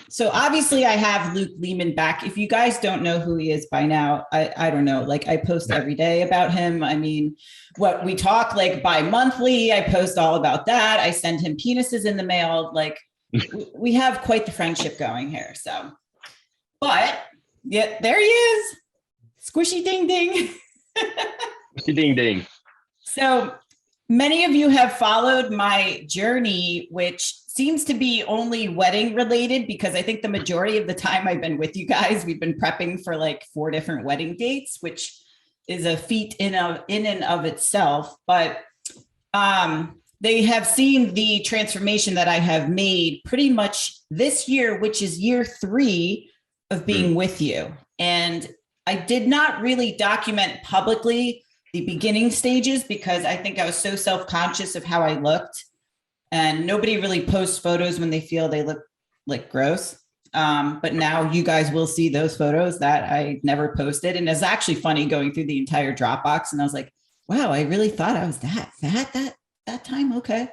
So obviously I have Luke Leaman back. If you guys don't know who he is by now, I don't know. Like I post every day about him. I mean, what we talk like bi-monthly, I post all about that. I send him penises in the mail. Like we have quite the friendship going here. So, but yeah, there he is. Squishy ding ding. Squishy ding ding. So many of you have followed my journey, which seems to be only wedding related, because I think the majority of the time I've been with you guys, we've been prepping for like 4 different wedding dates, which is a feat in and of itself. But they have seen the transformation that I have made pretty much this year, which is year 3 of being with you. And I did not really document publicly the beginning stages because I think I was so self-conscious of how I looked. And nobody really posts photos when they feel they look like gross. But now you guys will see those photos that I never posted. And it's actually funny going through the entire Dropbox. And I was like, wow, I really thought I was that fat that time. Okay.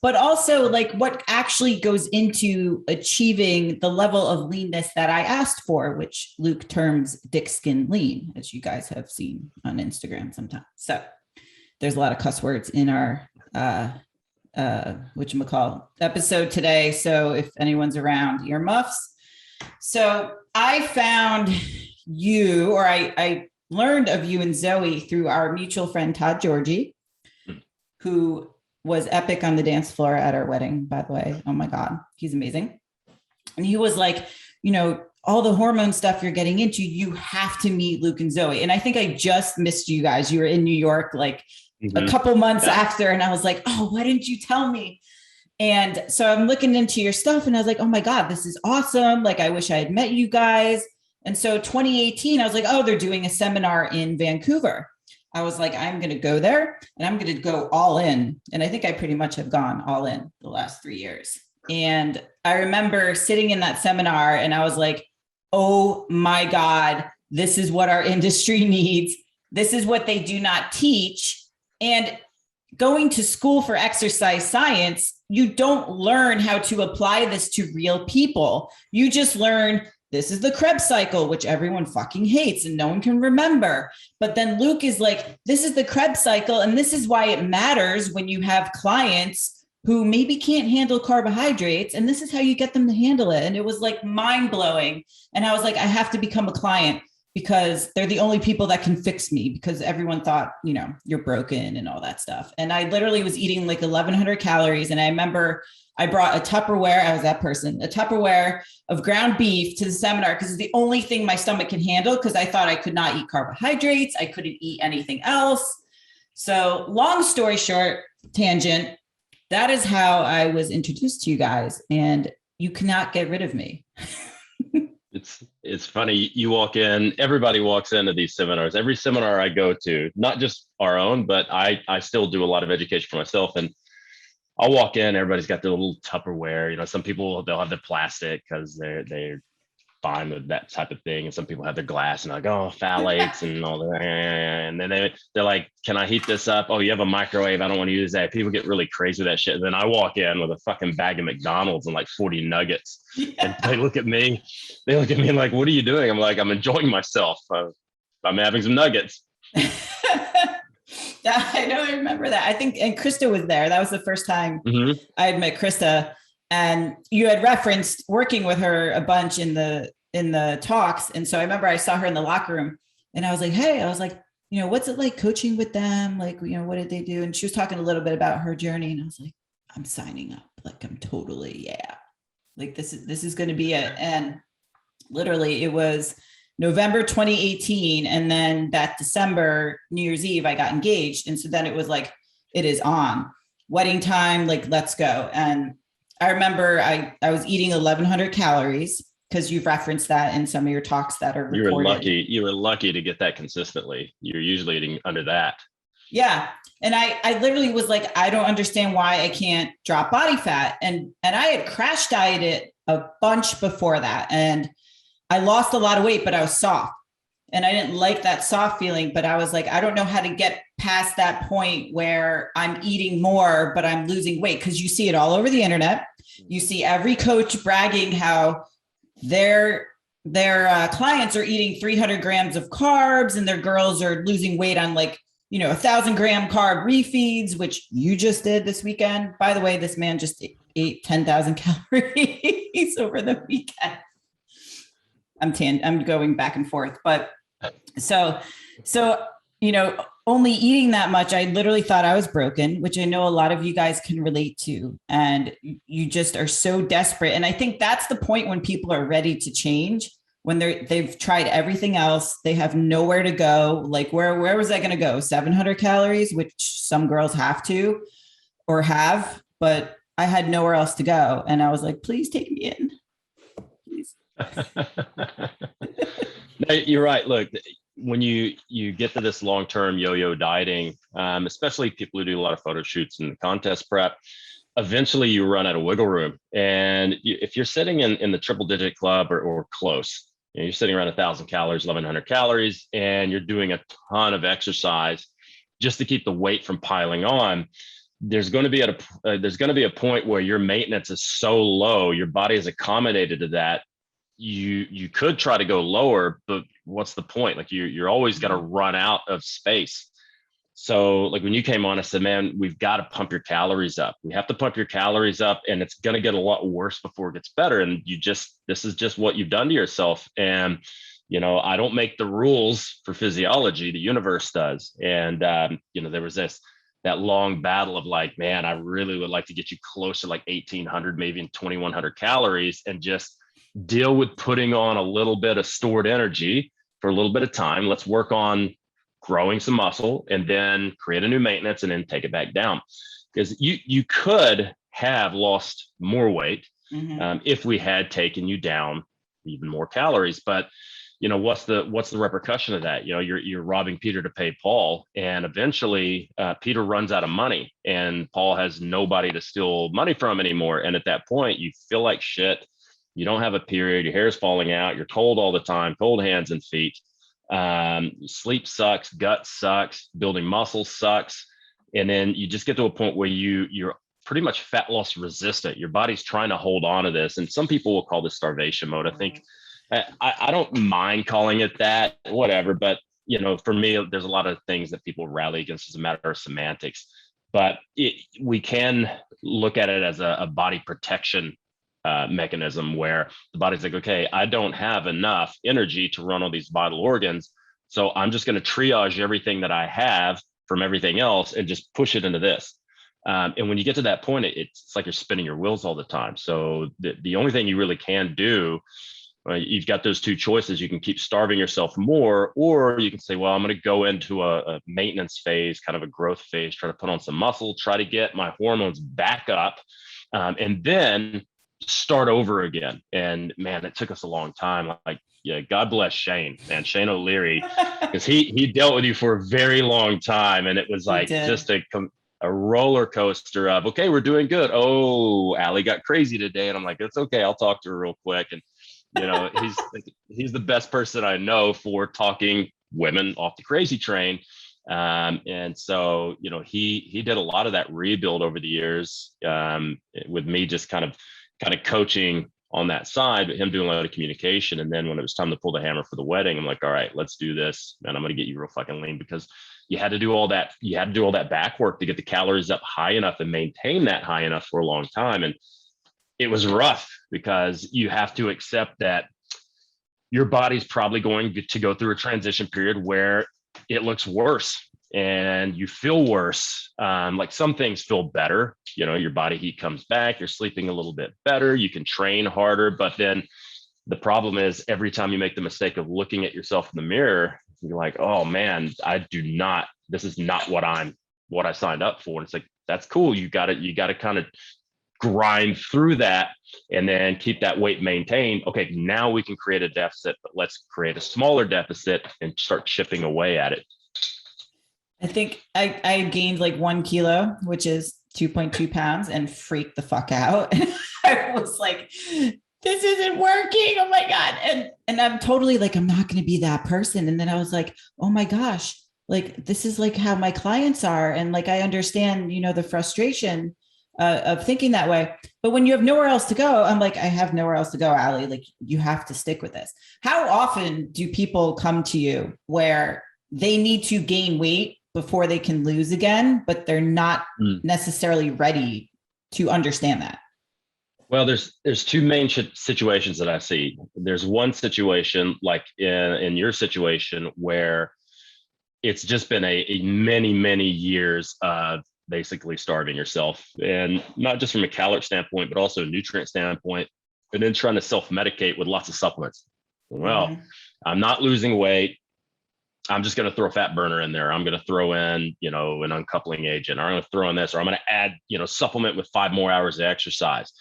But also like what actually goes into achieving the level of leanness that I asked for, which Luke terms dick skin lean, as you guys have seen on Instagram sometimes. So there's a lot of cuss words in our whatchamacallit episode today. So if anyone's around, earmuffs. So I found you, or I learned of you and Zoe through our mutual friend, Todd Georgie, who was epic on the dance floor at our wedding, by the way. Oh my God, he's amazing. And he was like, you know, all the hormone stuff you're getting into, you have to meet Luke and Zoe. And I think I just missed you guys. You were in New York, like a couple months after. And I was like, oh, why didn't you tell me? And so I'm looking into your stuff and I was like, oh my God, this is awesome. Like, I wish I had met you guys. And so 2018, I was like, oh, they're doing a seminar in Vancouver. I was like, I'm going to go there and I'm going to go all in. And I think I pretty much have gone all in the last 3 years. And I remember sitting in that seminar and I was like, oh my God, this is what our industry needs. This is what they do not teach. And going to school for exercise science, you don't learn how to apply this to real people. You just learn this is the Krebs cycle, which everyone fucking hates and no one can remember. But then Luke is like, this is the Krebs cycle. And this is why it matters when you have clients who maybe can't handle carbohydrates. And this is how you get them to handle it. And it was like mind blowing. And I was like, I have to become a client because they're the only people that can fix me, because everyone thought, you know, you're broken and all that stuff. And I literally was eating like 1,100 calories. And I remember I brought a Tupperware. I was that person, a Tupperware of ground beef to the seminar because it's the only thing my stomach can handle, because I thought I could not eat carbohydrates. I couldn't eat anything else. So long story short, tangent, that is how I was introduced to you guys, and you cannot get rid of me. It's funny. You walk in, everybody walks into these seminars. Every seminar I go to, not just our own, but I still do a lot of education for myself. And I'll walk in, everybody's got their little Tupperware. You know, some people, they'll have their plastic because they're fine with that type of thing. And some people have their glass and like, oh, phthalates and all that. And then they're like, can I heat this up? Oh, you have a microwave. I don't want to use that. People get really crazy with that shit. And then I walk in with a fucking bag of McDonald's and like 40 nuggets. Yeah. And they look at me and like, what are you doing? I'm like, I'm enjoying myself. I'm having some nuggets. I know, I remember that. I think, and Krista was there. That was the first time I had met Krista. And you had referenced working with her a bunch in the talks. And so I remember I saw her in the locker room and I was like, hey, I was like, you know, what's it like coaching with them? Like, you know, what did they do? And she was talking a little bit about her journey. And I was like, I'm signing up. Like, I'm totally, yeah. Like this is going to be it. And literally it was November 2018. And then that December, New Year's Eve, I got engaged. And so then it was like, it is on wedding time. Like, let's go. And I remember I was eating 1,100 calories because you've referenced that in some of your talks that are recorded. You were lucky to get that consistently. You're usually eating under that. Yeah. And I literally was like, I don't understand why I can't drop body fat. And I had crash dieted a bunch before that. And I lost a lot of weight, but I was soft. And I didn't like that soft feeling, but I was like, I don't know how to get past that point where I'm eating more, but I'm losing weight. Cause you see it all over the internet. You see every coach bragging how their clients are eating 300 grams of carbs and their girls are losing weight on like, 1,000-gram carb refeeds, which you just did this weekend. By the way, this man just ate 10,000 calories over the weekend. I'm going back and forth, but so, only eating that much, I literally thought I was broken, which I know a lot of you guys can relate to. And you just are so desperate. And I think that's the point when people are ready to change, when they've tried everything else, they have nowhere to go. Like where was I going to go? 700 calories, which some girls have to or have, but I had nowhere else to go. And I was like, please take me in. Please. No, you're right. Look, when you get to this long-term yo-yo dieting, especially people who do a lot of photo shoots and contest prep, eventually you run out of wiggle room. And if you're sitting in the triple digit club or close, you're sitting around 1,000 calories, 1,100 calories, and you're doing a ton of exercise just to keep the weight from piling on, there's going to be a point where your maintenance is so low, your body is accommodated to that. You could try to go lower, but what's the point? Like you're always going to run out of space. So like when you came on, I said, man, we've got to pump your calories up. We have to pump your calories up, and it's going to get a lot worse before it gets better. And this is just what you've done to yourself. And, I don't make the rules for physiology, the universe does. And, there was that long battle of like, man, I really would like to get you closer, like 1,800, maybe 2,100 calories, and just deal with putting on a little bit of stored energy for a little bit of time. Let's work on growing some muscle and then create a new maintenance and then take it back down. Because you could have lost more weight if we had taken you down even more calories. But what's the repercussion of that? You're robbing Peter to pay Paul, and eventually Peter runs out of money and Paul has nobody to steal money from anymore. And at that point, you feel like shit. You don't have a period. Your hair is falling out. You're cold all the time, cold hands and feet. Sleep sucks, gut sucks, building muscle sucks. And then you just get to a point where you're pretty much fat loss resistant. Your body's trying to hold on to this. And some people will call this starvation mode. I think I don't mind calling it that, whatever. But, for me, there's a lot of things that people rally against as a matter of semantics. But we can look at it as a body protection mechanism where the body's like, okay, I don't have enough energy to run all these vital organs. So I'm just going to triage everything that I have from everything else and just push it into this. And when you get to that point, it's like you're spinning your wheels all the time. So the only thing you really can do, you've got those two choices. You can keep starving yourself more, or you can say, well, I'm going to go into a maintenance phase, kind of a growth phase, try to put on some muscle, try to get my hormones back up, and then start over again. And man, it took us a long time. Like, yeah, God bless Shane O'Leary, because he dealt with you for a very long time. And it was like just a roller coaster of, okay, we're doing good. Oh, Ali got crazy today. And I'm like, it's okay. I'll talk to her real quick. And, he's the best person I know for talking women off the crazy train. And so, he did a lot of that rebuild over the years, with me just kind of coaching on that side, but him doing a lot of communication. And then when it was time to pull the hammer for the wedding, I'm like, all right, let's do this. And I'm going to get you real fucking lean, because you had to do all that. You had to do all that back work to get the calories up high enough and maintain that high enough for a long time. And it was rough, because you have to accept that your body's probably going to go through a transition period where it looks worse and you feel worse. Like some things feel better, your body heat comes back, you're sleeping a little bit better, you can train harder. But then the problem is, every time you make the mistake of looking at yourself in the mirror, you're like, oh man, this is not what I signed up for. And it's like, that's cool. You got to kind of grind through that and then keep that weight maintained. Okay, now we can create a deficit, but let's create a smaller deficit and start chipping away at it. I think I gained like 1 kilo, which is 2.2 pounds, and freaked the fuck out. I was like, this isn't working. Oh my God. And I'm totally like, I'm not going to be that person. And then I was like, oh my gosh, like, this is like how my clients are. And like, I understand, the frustration of thinking that way. But when you have nowhere else to go, I'm like, I have nowhere else to go, Ali. Like, you have to stick with this. How often do people come to you where they need to gain weight before they can lose again, but they're not necessarily ready to understand that? Well, there's two main situations that I see. There's one situation, like in your situation, where it's just been a many years of basically starving yourself, and not just from a caloric standpoint, but also a nutrient standpoint, and then trying to self-medicate with lots of supplements. Well, I'm not losing weight. I'm just going to throw a fat burner in there. I'm going to throw in, an uncoupling agent, or I'm going to throw in this, or I'm going to add, supplement with 5 more hours of exercise.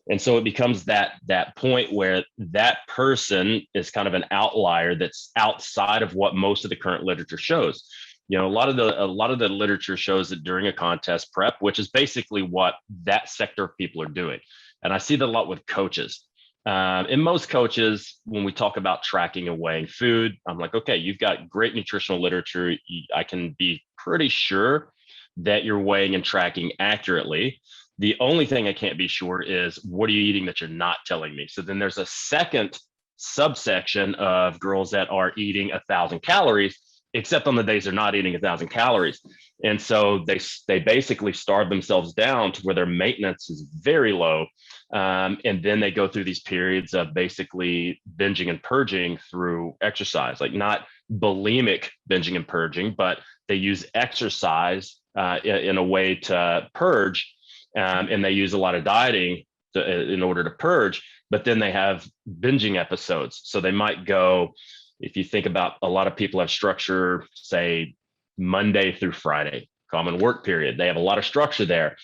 And so it becomes that point where that person is kind of an outlier that's outside of what most of the current literature shows. A lot of the literature shows that during a contest prep, which is basically what that sector of people are doing. And I see that a lot with coaches. In most coaches, when we talk about tracking and weighing food, I'm like, okay, you've got great nutritional literature. I can be pretty sure that you're weighing and tracking accurately. The only thing I can't be sure is, what are you eating that you're not telling me? So then there's a second subsection of girls that are eating 1,000 calories, except on the days they're not eating 1,000 calories. And so they basically starve themselves down to where their maintenance is very low. And then they go through these periods of basically binging and purging through exercise, like not bulimic binging and purging, but they use exercise in a way to purge. And they use a lot of dieting in order to purge, but then they have binging episodes. So they might go, if you think about, a lot of people have structure, say Monday through Friday, common work period. They have a lot of structure there.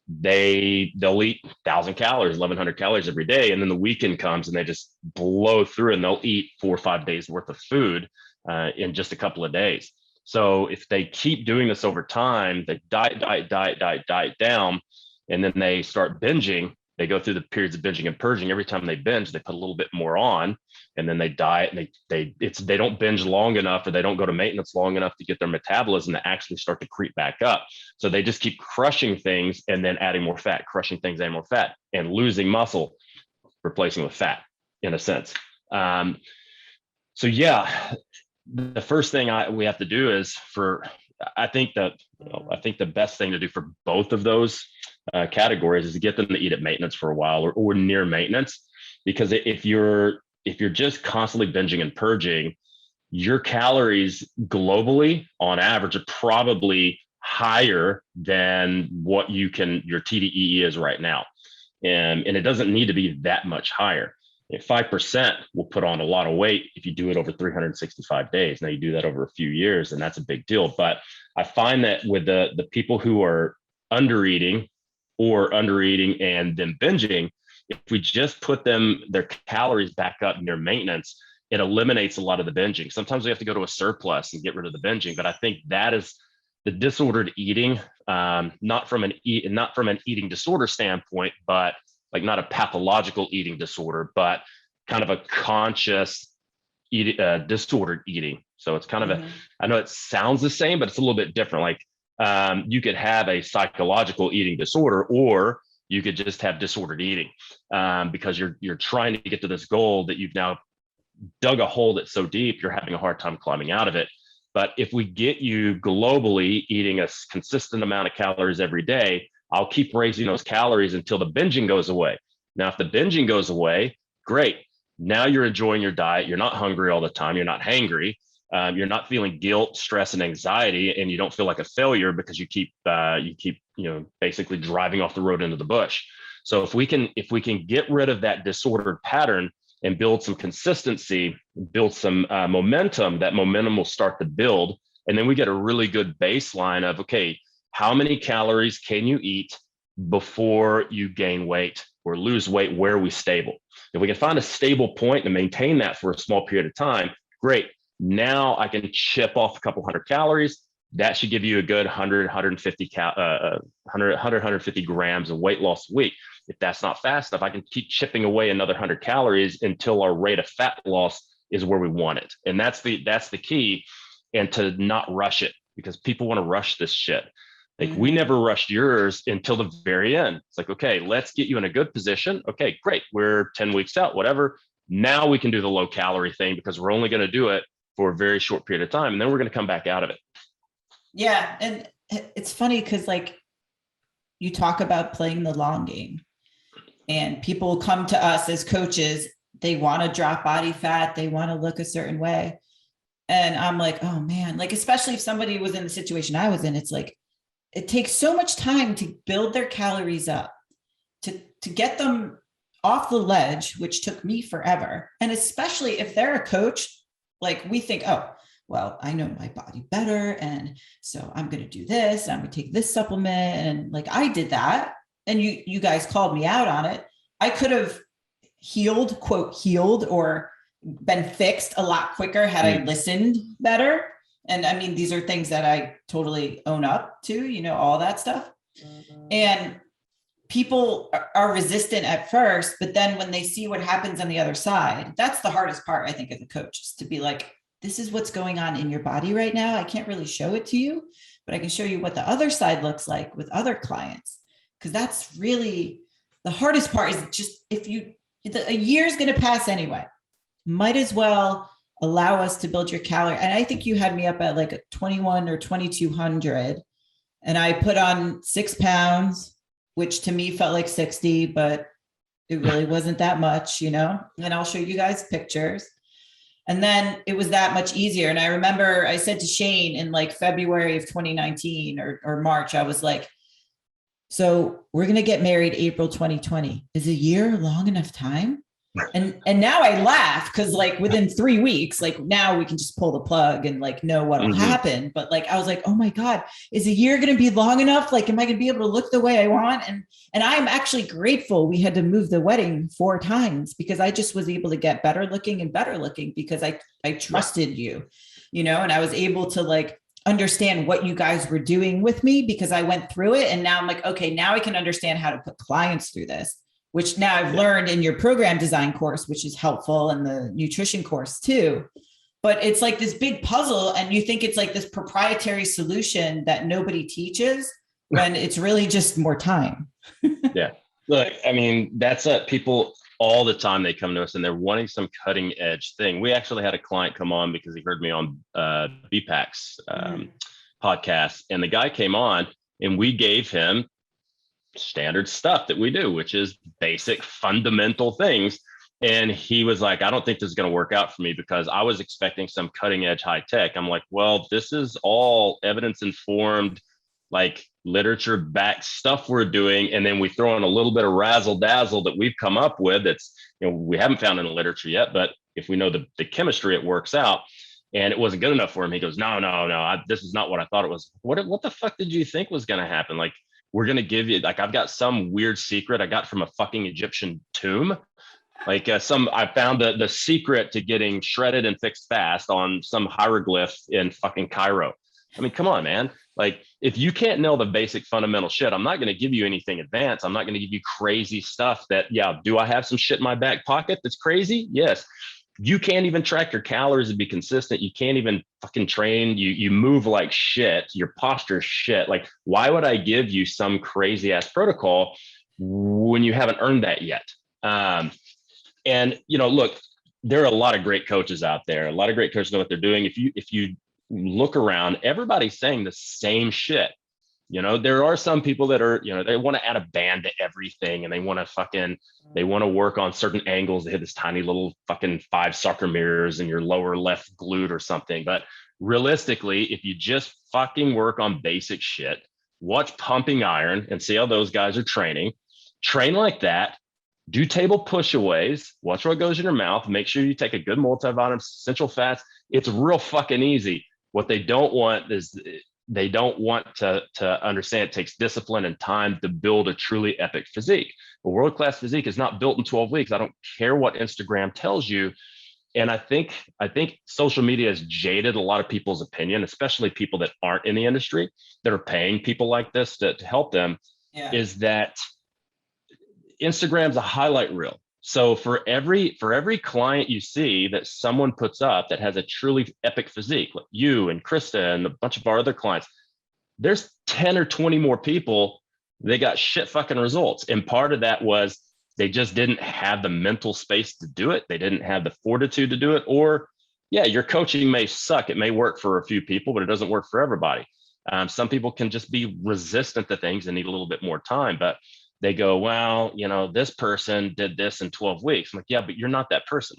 They'll eat 1,000 calories, 1,100 calories every day. And then the weekend comes and they just blow through, and they'll eat 4 or 5 days worth of food in just a couple of days. So if they keep doing this over time, they diet down, and then they start binging. They go through the periods of binging and purging. Every time they binge, they put a little bit more on, and then they diet, and they don't binge long enough, or they don't go to maintenance long enough to get their metabolism to actually start to creep back up. So they just keep crushing things and then adding more fat, crushing things, adding more fat, and losing muscle, replacing with fat, in a sense. So yeah, the first thing we have to do is I think the best thing to do for both of those categories is to get them to eat at maintenance for a while, or near maintenance. Because if you're just constantly binging and purging, your calories globally on average are probably higher than what your TDEE is right now. And it doesn't need to be that much higher. 5% will put on a lot of weight if you do it over 365 days. Now you do that over a few years, and that's a big deal. But I find that with the people who are undereating and then binging, if we just put their calories back up near maintenance, it eliminates a lot of the binging. Sometimes we have to go to a surplus and get rid of the binging, but I think that is the disordered eating, not from an eating disorder standpoint, but like not a pathological eating disorder, but kind of a conscious disordered eating. So it's kind of I know it sounds the same, but it's a little bit different. Like you could have a psychological eating disorder, or you could just have disordered eating because you're trying to get to this goal that you've now dug a hole that's so deep, you're having a hard time climbing out of it. But if we get you globally eating a consistent amount of calories every day, I'll keep raising those calories until the binging goes away. Now, if the binging goes away, great. Now you're enjoying your diet. You're not hungry all the time. You're not hangry. You're not feeling guilt, stress, and anxiety, and you don't feel like a failure because you keep basically driving off the road into the bush. So if we can get rid of that disordered pattern and build some consistency, build some momentum, that momentum will start to build, and then we get a really good baseline of, okay, how many calories can you eat before you gain weight or lose weight? Where are we stable? If we can find a stable point and maintain that for a small period of time, great. Now I can chip off a couple hundred calories. That should give you a good 150 grams of weight loss a week. If that's not fast enough, I can keep chipping away another 100 calories until our rate of fat loss is where we want it. And that's the key, and to not rush it, because people want to rush this shit. Like we never rushed yours until the very end. It's like, okay, let's get you in a good position. Okay, great. We're 10 weeks out, whatever. Now we can do the low calorie thing because we're only going to do it for a very short period of time. And then we're going to come back out of it. Yeah. And it's funny because like you talk about playing the long game and people come to us as coaches. They want to drop body fat. They want to look a certain way. And I'm like, oh man, like, especially if somebody was in the situation I was in, it's like, it takes so much time to build their calories up, to get them off the ledge, which took me forever. And especially if they're a coach, like we think, oh, well, I know my body better. And so I'm going to do this. I'm going to take this supplement. And like, I did that. And you guys called me out on it. I could have healed, quote, healed or been fixed a lot quicker had I listened better. And I mean, these are things that I totally own up to, you know, all that stuff. And people are resistant at first, but then when they see what happens on the other side, that's the hardest part, I think, as a coach, is to be like, this is what's going on in your body right now. I can't really show it to you, but I can show you what the other side looks like with other clients. Because that's really the hardest part, is just a year is going to pass anyway. Might as well allow us to build your calorie. And I think you had me up at like a 21 or 2200, and I put on 6 pounds, which to me felt like 60, but it really wasn't that much, you know, and I'll show you guys pictures. And then it was that much easier. And I remember I said to Shane in like February of 2019 or March, I was like, so we're going to get married April 2020. Is a year long enough time? And now I laugh because like within 3 weeks, like now we can just pull the plug and like know what'll happen. But like, I was like, oh my God, is a year going to be long enough? Like, am I going to be able to look the way I want? And I'm actually grateful we had to move the wedding 4 times because I just was able to get better looking because I trusted you, you know, and I was able to like understand what you guys were doing with me because I went through it. And now I'm like, okay, now I can understand how to put clients through this, which now I've learned in your program design course, which is helpful, and the nutrition course too. But it's like this big puzzle, and you think it's like this proprietary solution that nobody teaches when it's really just more time. Yeah. Look, I mean, that's people all the time, they come to us and they're wanting some cutting edge thing. We actually had a client come on because he heard me on BPAC's podcast, and the guy came on and we gave him standard stuff that we do, which is basic fundamental things. And he was like, I don't think this is going to work out for me because I was expecting some cutting edge high tech. I'm like, well, this is all evidence informed, like literature backed stuff we're doing. And then we throw in a little bit of razzle dazzle that we've come up with. That's, you know, we haven't found in the literature yet, but if we know the chemistry, it works out. And it wasn't good enough for him. He goes, no, this is not what I thought it was. What the fuck did you think was going to happen? Like, we're going to give you, like, I've got some weird secret I got from a fucking Egyptian tomb. Like I found the secret to getting shredded and fixed fast on some hieroglyph in fucking Cairo. I mean, come on, man. Like, if you can't nail the basic fundamental shit, I'm not going to give you anything advanced. I'm not going to give you crazy stuff that, yeah, do I have some shit in my back pocket that's crazy? Yes. You can't even track your calories and be consistent. You can't even fucking train. You move like shit. Your posture is shit. Like, why would I give you some crazy ass protocol when you haven't earned that yet? And, you know, look, there are a lot of great coaches out there. A lot of great coaches know what they're doing. If you look around, everybody's saying the same shit. You know, there are some people that are, you know, they want to add a band to everything, and they want to work on certain angles. They hit this tiny little fucking 5 sucker mirrors in your lower left glute or something. But realistically, if you just fucking work on basic shit, watch Pumping Iron and see how those guys are training, train like that, do table push-aways, watch what goes in your mouth, make sure you take a good multivitamin, essential fats. It's real fucking easy. What they don't want is they don't want to understand it takes discipline and time to build a truly epic physique. A world-class physique is not built in 12 weeks. I don't care what Instagram tells you. And I think social media has jaded a lot of people's opinion, especially people that aren't in the industry, that are paying people like this to help them, is that Instagram's a highlight reel. So for every client you see that someone puts up that has a truly epic physique, like you and Krista and a bunch of our other clients, there's 10 or 20 more people, they got shit fucking results. And part of that was they just didn't have the mental space to do it. They didn't have the fortitude to do it. Or yeah, your coaching may suck. It may work for a few people, but it doesn't work for everybody. Some people can just be resistant to things and need a little bit more time, but they go, well, this person did this in 12 weeks. I'm like, yeah, but you're not that person.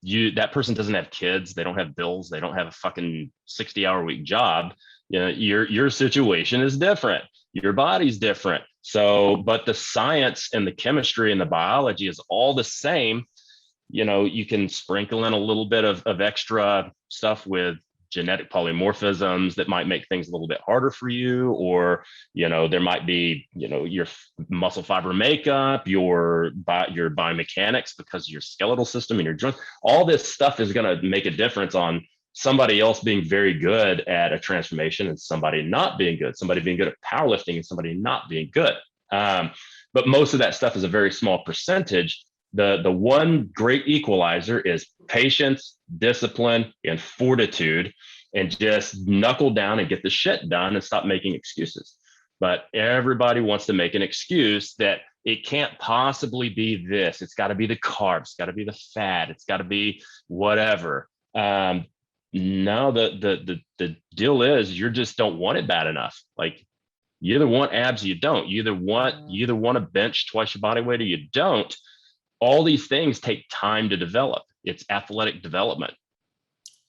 That person doesn't have kids. They don't have bills. They don't have a fucking 60-hour week job. Your situation is different. Your body's different. So, but the science and the chemistry and the biology is all the same. You can sprinkle in a little bit of extra stuff with genetic polymorphisms that might make things a little bit harder for you, or there might be your muscle fiber makeup, your biomechanics, because your skeletal system and your joints, all this stuff is going to make a difference on somebody else being very good at a transformation and somebody not being good, somebody being good at powerlifting and somebody not being good. But most of that stuff is a very small percentage. The one great equalizer is patience, discipline, and fortitude, and just knuckle down and get the shit done and stop making excuses. But everybody wants to make an excuse that it can't possibly be this. It's got to be the carbs, it's got to be the fat, it's got to be whatever. No, the deal is you just don't want it bad enough. Like, you either want abs or you don't. You either want to bench twice your body weight or you don't. All these things take time to develop. It's athletic development.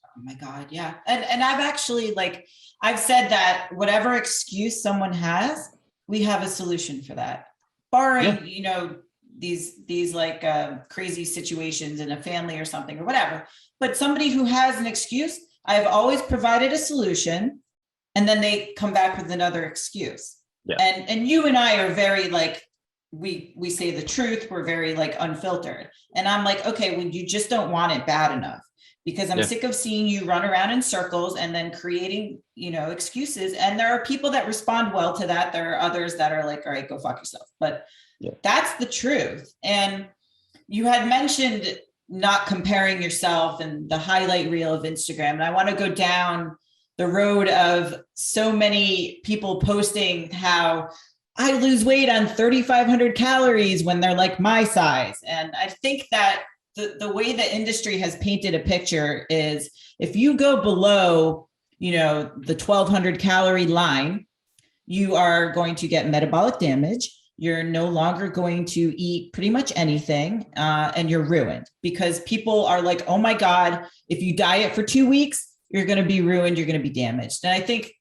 Oh my God. Yeah. And I've actually, I've said that whatever excuse someone has, we have a solution for that. Barring, these crazy situations in a family or something or whatever. But somebody who has an excuse, I've always provided a solution, and then they come back with another excuse. Yeah. And you and I are very we say the truth. We're very unfiltered. And I'm like, okay, well, you just don't want it bad enough, because I'm sick of seeing you run around in circles and then creating, excuses. And there are people that respond well to that. There are others that are like, all right, go fuck yourself. But that's the truth. And you had mentioned not comparing yourself and the highlight reel of Instagram. And I want to go down the road of so many people posting how I lose weight on 3,500 calories when they're like my size. And I think that the way the industry has painted a picture is if you go below, the 1,200 calorie line, you are going to get metabolic damage. You're no longer going to eat pretty much anything, and you're ruined, because people are like, oh my God, if you diet for 2 weeks, you're going to be ruined. You're going to be damaged. And I think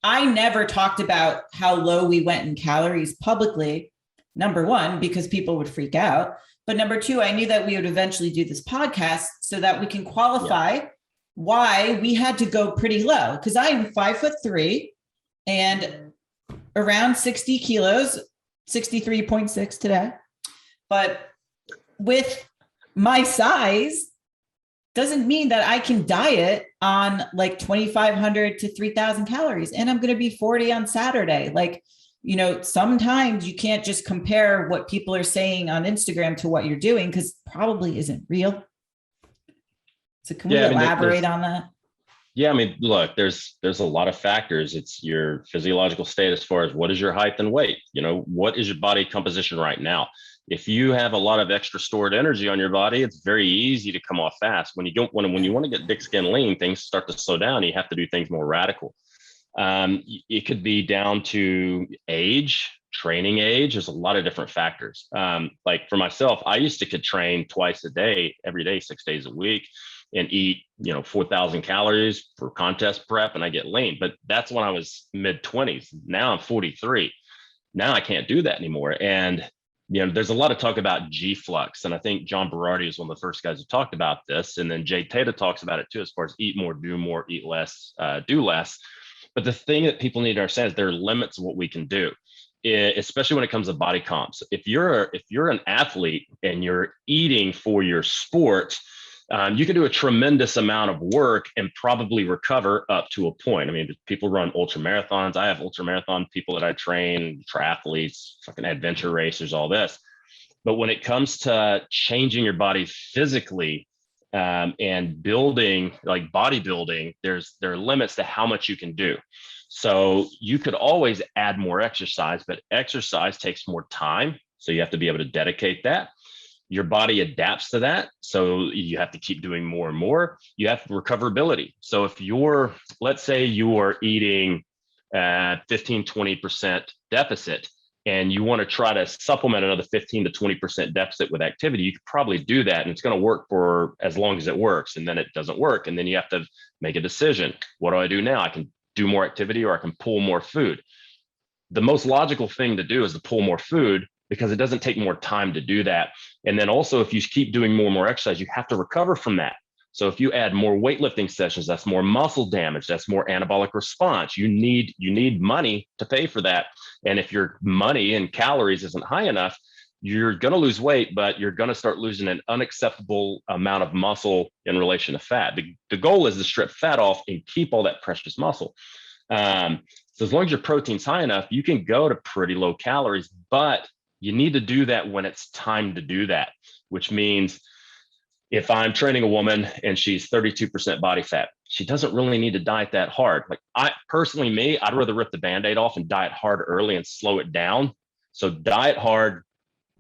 I never talked about how low we went in calories publicly, number one, because people would freak out. But number two, I knew that we would eventually do this podcast so that we can qualify why we had to go pretty low. Because I am 5'3" and around 60 kilos, 63.6 today. But with my size, doesn't mean that I can diet on 2,500 to 3,000 calories. And I'm going to be 40 on Saturday. Sometimes you can't just compare what people are saying on Instagram to what you're doing, because probably isn't real. So can we elaborate on that? Yeah. Look, there's a lot of factors. It's your physiological state as far as what is your height and weight, what is your body composition right now? If you have a lot of extra stored energy on your body, it's very easy to come off fast. When you want to get thick skin lean, things start to slow down. You have to do things more radical. It could be down to age, training age. There's a lot of different factors. Like for myself, I used to could train twice a day, every day, 6 days a week, and eat, 4,000 calories for contest prep, and I get lean. But that's when I was mid-20s. Now I'm 43. Now I can't do that anymore. And there's a lot of talk about G-flux, and I think John Berardi is one of the first guys who talked about this. And then Jay Tata talks about it too, as far as eat more, do more, eat less, do less. But the thing that people need to understand is there are limits of what we can do, especially when it comes to body comps. If you're an athlete and you're eating for your sport, you can do a tremendous amount of work and probably recover up to a point. People run ultra marathons. I have ultra marathon people that I train, triathletes, fucking adventure racers, all this. But when it comes to changing your body physically and building, like bodybuilding, there are limits to how much you can do. So you could always add more exercise, but exercise takes more time. So you have to be able to dedicate that. Your body adapts to that. So you have to keep doing more and more. You have recoverability. So if let's say you are eating 15, 20% deficit, and you want to try to supplement another 15 to 20% deficit with activity, you could probably do that. And it's going to work for as long as it works. And then it doesn't work. And then you have to make a decision. What do I do now? I can do more activity, or I can pull more food. The most logical thing to do is to pull more food, because it doesn't take more time to do that. And then also, if you keep doing more and more exercise, you have to recover from that. So if you add more weightlifting sessions, that's more muscle damage, that's more anabolic response. You need money to pay for that. And if your money and calories isn't high enough, you're going to lose weight, but you're going to start losing an unacceptable amount of muscle in relation to fat. The goal is to strip fat off and keep all that precious muscle. So as long as your protein's high enough, you can go to pretty low calories, but you need to do that when it's time to do that, which means if I'm training a woman and she's 32% body fat, she doesn't really need to diet that hard. Like I'd rather rip the Band-Aid off and diet hard early and slow it down. So diet hard,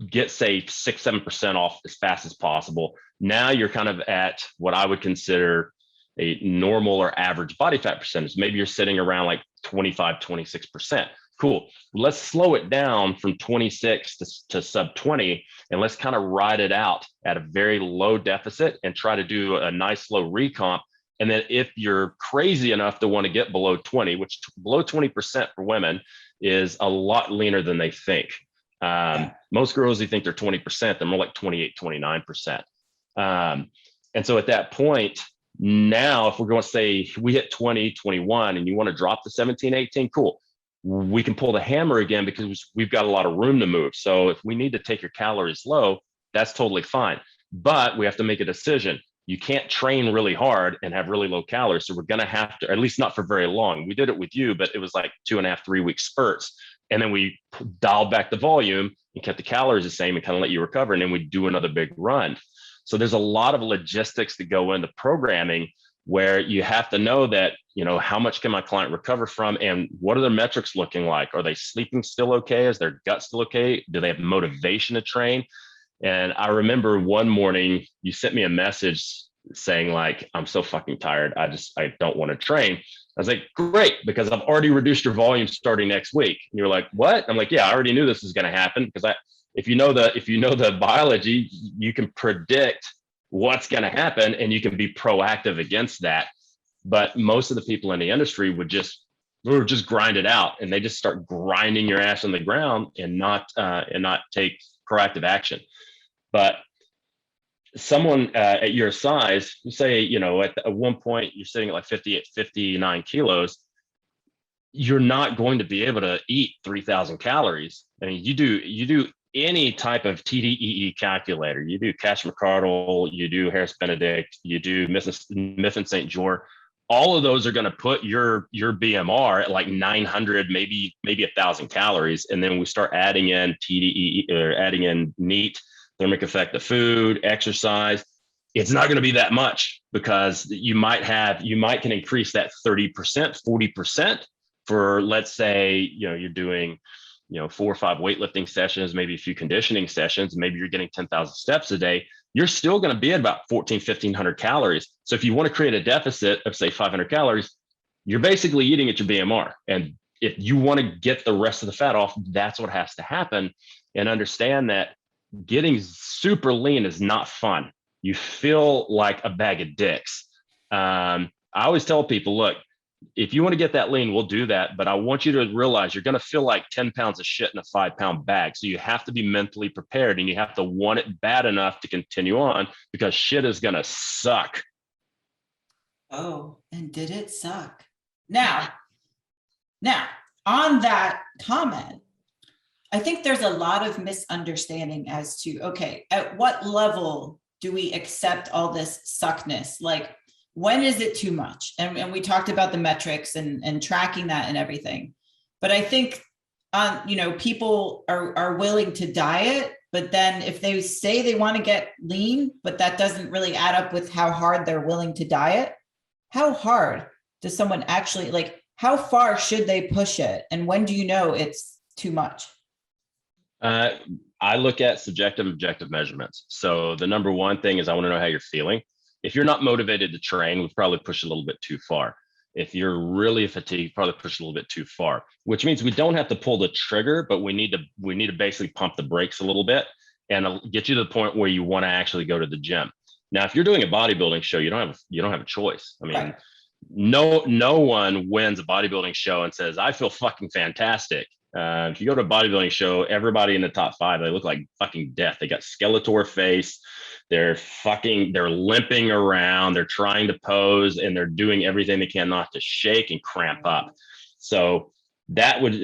get say 6-7% off as fast as possible. Now you're kind of at what I would consider a normal or average body fat percentage. Maybe you're sitting around like 25, 26%. Cool. Let's slow it down from 26 to sub 20, and let's kind of ride it out at a very low deficit and try to do a nice slow recomp. And then if you're crazy enough to want to get below 20, which below 20% for women is a lot leaner than they think. Most girls, you think they're 20%, they're more like 28, 29%. And so at that point, now, if we're going to say we hit 20, 21, and you want to drop to 17, 18, cool. We can pull the hammer again because we've got a lot of room to move. So if we need to take your calories low, that's totally fine. But we have to make a decision. You can't train really hard and have really low calories. So we're going to have to, at least not for very long. We did it with you, but it was like 2.5, 3 week spurts. And then we dialed back the volume and kept the calories the same and kind of let you recover. And then we do another big run. So there's a lot of logistics that go into programming, where you have to know that, how much can my client recover from, and what are their metrics looking like? Are they sleeping still okay? Is their gut still okay? Do they have motivation to train? And I remember one morning you sent me a message saying like, I'm so fucking tired. I don't want to train. I was like, great, because I've already reduced your volume starting next week. And you're like, what? I'm like, yeah, I already knew this was going to happen, because if you know the biology, you can predict what's going to happen and you can be proactive against that. But most of the people in the industry would just grind it out, and they just start grinding your ass on the ground and not take proactive action. But someone at your size, say, at one point you're sitting at like 58, 59 kilos, you're not going to be able to eat 3,000 calories. I mean, you do any type of TDEE calculator, you do Cash McCardle, you do Harris Benedict, you do Mifflin St. George, all of those are going to put your BMR at like 900, maybe 1,000 calories. And then we start adding in TDEE, or adding in NEAT, thermic effect of food, exercise. It's not going to be that much, because you might can increase that 30%, 40% for, let's say, you're doing 4 or 5 weightlifting sessions, maybe a few conditioning sessions, maybe you're getting 10,000 steps a day, you're still going to be at about 1,500 calories. So if you want to create a deficit of say 500 calories, you're basically eating at your BMR. And if you want to get the rest of the fat off, that's what has to happen. And understand that getting super lean is not fun. You feel like a bag of dicks. I always tell people, look, if you want to get that lean, we'll do that. But I want you to realize you're going to feel like 10 pounds of shit in a 5-pound bag. So you have to be mentally prepared, and you have to want it bad enough to continue on, because shit is going to suck. Oh, and did it suck? Now, on that comment, I think there's a lot of misunderstanding as to, okay, at what level do we accept all this suckness? Like, when is it too much? And we talked about the metrics and tracking that and everything. But I think, people are willing to diet, but then if they say they want to get lean, but that doesn't really add up with how hard they're willing to diet, how hard does someone actually, like, how far should they push it? And when do you know it's too much? I look at subjective and objective measurements. So the number one thing is I want to know how you're feeling. If you're not motivated to train, we've probably pushed a little bit too far. If you're really fatigued, probably push a little bit too far, which means we don't have to pull the trigger, but we need to basically pump the brakes a little bit and get you to the point where you want to actually go to the gym. Now, if you're doing a bodybuilding show, you don't have a choice. I mean, right. No one wins a bodybuilding show and says, I feel fucking fantastic. If you go to a bodybuilding show, everybody in the top 5, they look like fucking death. They got Skeletor face. They're limping around. They're trying to pose and they're doing everything they can not to shake and cramp up. So that would,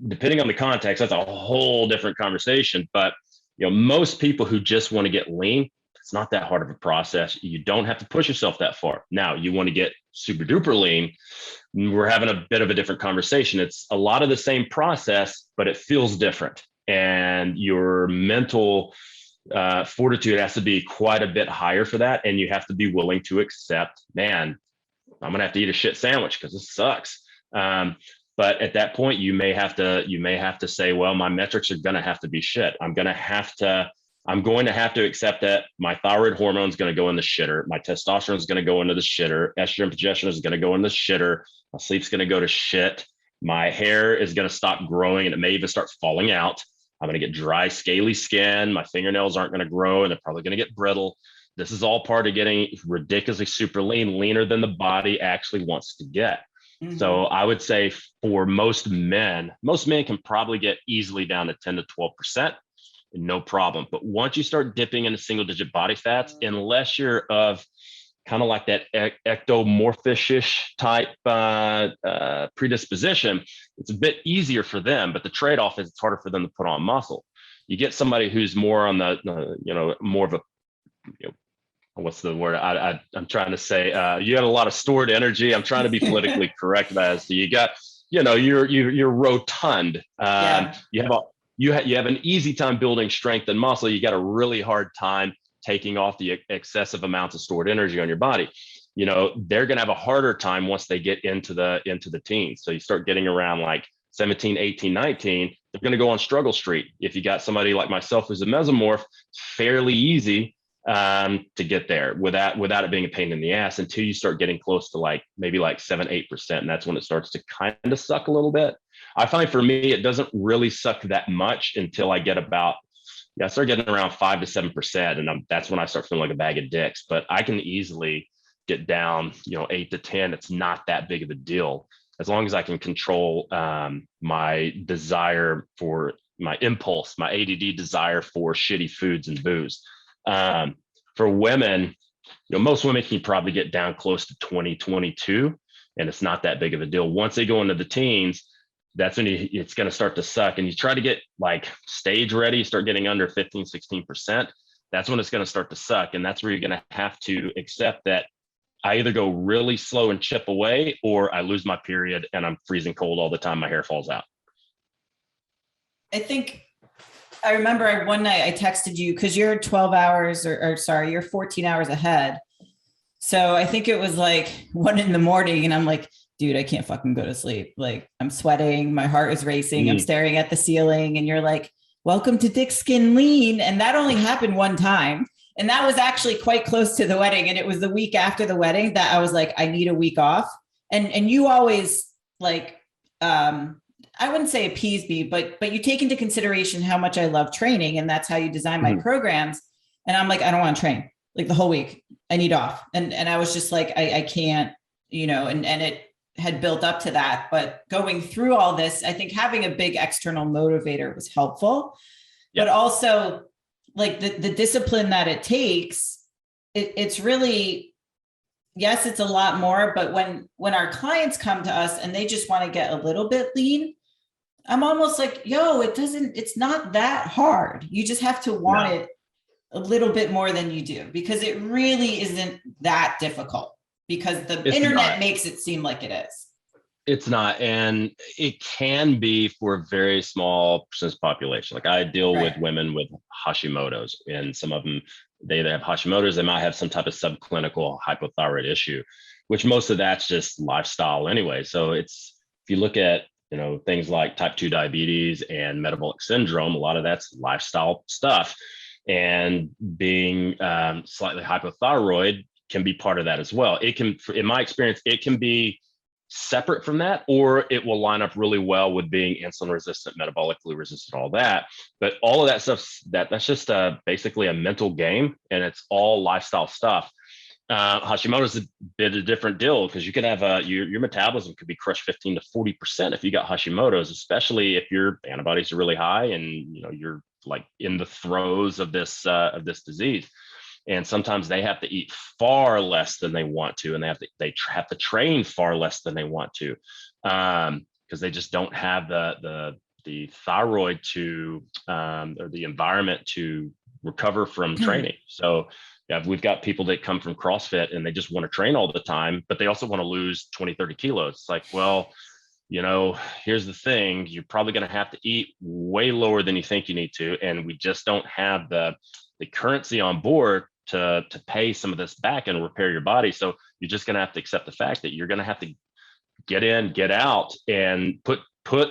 depending on the context, that's a whole different conversation. But most people who just want to get lean, it's not that hard of a process. You don't have to push yourself that far. Now, you want to get super duper lean, we're having a bit of a different conversation. It's a lot of the same process, but it feels different. And your mental fortitude has to be quite a bit higher for that. And you have to be willing to accept, man, I'm going to have to eat a shit sandwich because this sucks. But at that point, you may have to say, well, my metrics are going to have to be shit. I'm going to have to accept that my thyroid hormone is going to go in the shitter. My testosterone is going to go into the shitter. Estrogen, progesterone is going to go in the shitter. My sleep's going to go to shit. My hair is going to stop growing and it may even start falling out. I'm going to get dry, scaly skin. My fingernails aren't going to grow and they're probably going to get brittle. This is all part of getting ridiculously super lean, leaner than the body actually wants to get. Mm-hmm. So I would say for most men can probably get easily down to 10 to 12%. No problem. But once you start dipping into single digit body fats, unless you're of kind of like that ectomorphish type predisposition, it's a bit easier for them. But the trade-off is it's harder for them to put on muscle. You get somebody who's more on the, more of a, what's the word I'm trying to say? You got a lot of stored energy. I'm trying to be politically correct about it. So you got, you're rotund. You have an easy time building strength and muscle. You got a really hard time taking off the excessive amounts of stored energy on your body. They're going to have a harder time once they get into the teens. So you start getting around like 17, 18, 19, they're going to go on struggle street. If you got somebody like myself who's a mesomorph, fairly easy to get there without it being a pain in the ass until you start getting close to maybe 7-8%. And that's when it starts to kind of suck a little bit. I find for me, it doesn't really suck that much until I get I start getting around 5 to 7%. And that's when I start feeling like a bag of dicks, but I can easily get down, 8 to 10. It's not that big of a deal. As long as I can control my desire for my impulse, my ADD desire for shitty foods and booze. For women, most women can probably get down close to 20, 22, and it's not that big of a deal. Once they go into the teens, that's when it's going to start to suck. And you try to get stage ready, start getting under 15, 16%. That's when it's going to start to suck. And that's where you're going to have to accept that I either go really slow and chip away, or I lose my period and I'm freezing cold all the time. My hair falls out. I remember one night I texted you because you're 12 hours you're 14 hours ahead. So I think it was 1 a.m. and I'm like, dude, I can't fucking go to sleep. I'm sweating. My heart is racing. I'm staring at the ceiling. And you're like, welcome to Thick Skin Lean. And that only happened one time. And that was actually quite close to the wedding. And it was the week after the wedding that I was like, I need a week off. And you always I wouldn't say appease me, but you take into consideration how much I love training. And that's how you design my programs. And I'm like, I don't want to train the whole week. I need off. And I was just like, I can't, and it had built up to that. But going through all this, I think having a big external motivator was helpful, but also the discipline that it takes, it's really, yes, it's a lot more, but when our clients come to us and they just want to get a little bit lean, I'm almost like, it's not that hard. You just have to want it a little bit more than you do, because it really isn't that difficult, because the internet makes it seem like it is. It's not. And it can be for a very small percentage population. I deal with women with Hashimoto's, and some of them, they have Hashimoto's, they might have some type of subclinical hypothyroid issue, which most of that's just lifestyle anyway. So it's if you look at, things like type 2 diabetes and metabolic syndrome, a lot of that's lifestyle stuff. And being slightly hypothyroid can be part of that as well. It can, in my experience, it can be separate from that, or it will line up really well with being insulin resistant, metabolically resistant, all that. But all of that stuff, that's just basically a mental game, and it's all lifestyle stuff. Hashimoto's a bit of a different deal, because you can have your metabolism could be crushed 15 to 40% if you got Hashimoto's, especially if your antibodies are really high and you're like in the throes of this disease. And sometimes they have to eat far less than they want to, and they have to train far less than they want to, because they just don't have the thyroid to or the environment to recover from training. So yeah, we've got people that come from CrossFit and they just want to train all the time, but they also want to lose 20, 30 kilos. It's like, well, here's the thing, you're probably going to have to eat way lower than you think you need to. And we just don't have the currency on board to pay some of this back and repair your body. So you're just going to have to accept the fact that you're going to have to get in, get out, and put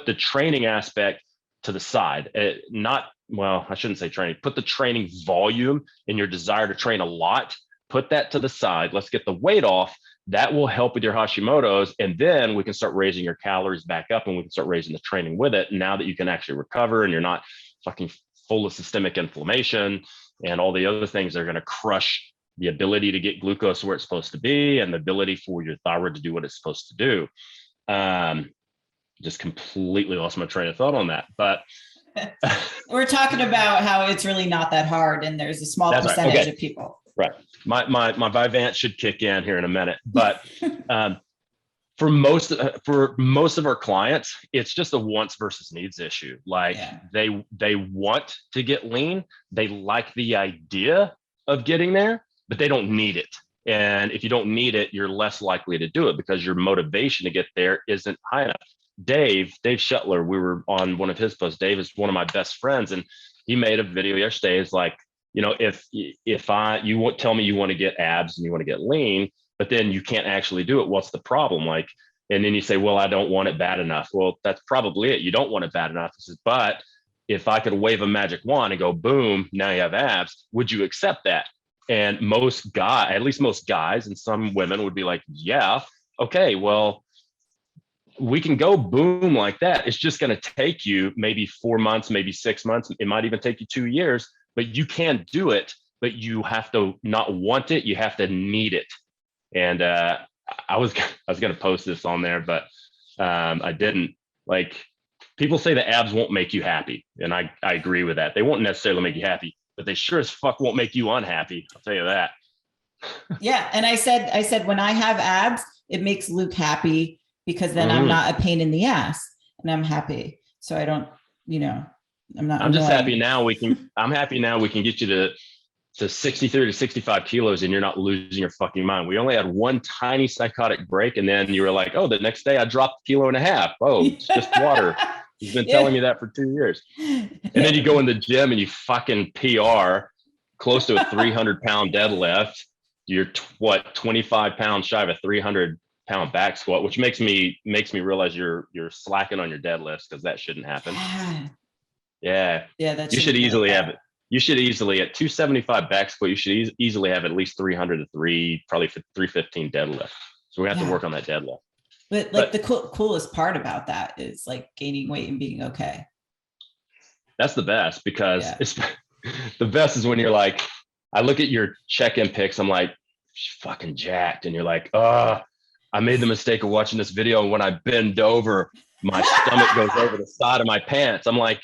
the training aspect to the side. I shouldn't say training, put the training volume and your desire to train a lot, put that to the side. Let's get the weight off. That will help with your Hashimoto's. And then we can start raising your calories back up, and we can start raising the training with it. Now that you can actually recover and you're not fucking full of systemic inflammation and all the other things that are going to crush the ability to get glucose where it's supposed to be and the ability for your thyroid to do what it's supposed to do. Just completely lost my train of thought on that. But we're talking about how it's really not that hard, and there's a small percentage of people. Right. My Vyvanse should kick in here in a minute, but for most of our clients, it's just a wants versus needs issue. Like they want to get lean, they like the idea of getting there, but they don't need it. And if you don't need it, you're less likely to do it because your motivation to get there isn't high enough. Dave Shuttler, we were on one of his posts. Dave is one of my best friends, and he made a video yesterday. It's like, if you tell me you want to get abs and you want to get lean, but then you can't actually do it, what's the problem? Like, and then you say, well, I don't want it bad enough. Well, that's probably it. You don't want it bad enough. He says, but if I could wave a magic wand and go, boom, now you have abs, would you accept that? And most guys and some women would be like, yeah, okay, well, we can go boom like that. It's just going to take you maybe 4 months, maybe 6 months. It might even take you 2 years, but you can do it, but you have to not want it. You have to need it. And I was going to post this on there, but I didn't. Like, people say the abs won't make you happy. And I agree with that. They won't necessarily make you happy, but they sure as fuck won't make you unhappy. I'll tell you that. Yeah. And I said, when I have abs, it makes Luke happy, because then I'm not a pain in the ass and I'm happy. So I don't, I'm just happy now I'm happy now we can get you to 63 to 65 kilos and you're not losing your fucking mind. We only had one tiny psychotic break, and then you were like, oh, the next day I dropped 1.5 kilos. Oh, it's just water. He's been telling me that for 2 years. And then you go in the gym and you fucking PR close to a 300-pound deadlift. You're 25 pounds shy of a 300-pound back squat, which makes me realize you're slacking on your deadlifts, because that shouldn't happen. Yeah. That you should easily have it. You should easily, at 275 back squat, you should easily have at least 300 to probably 315 deadlift. So we have to work on that deadlift. But the coolest part about that is like gaining weight and being okay. That's the best, because the best is when you're like, I look at your check-in pics, I'm like, fucking jacked. And you're like, I made the mistake of watching this video, and when I bend over, my stomach goes over the side of my pants. I'm like,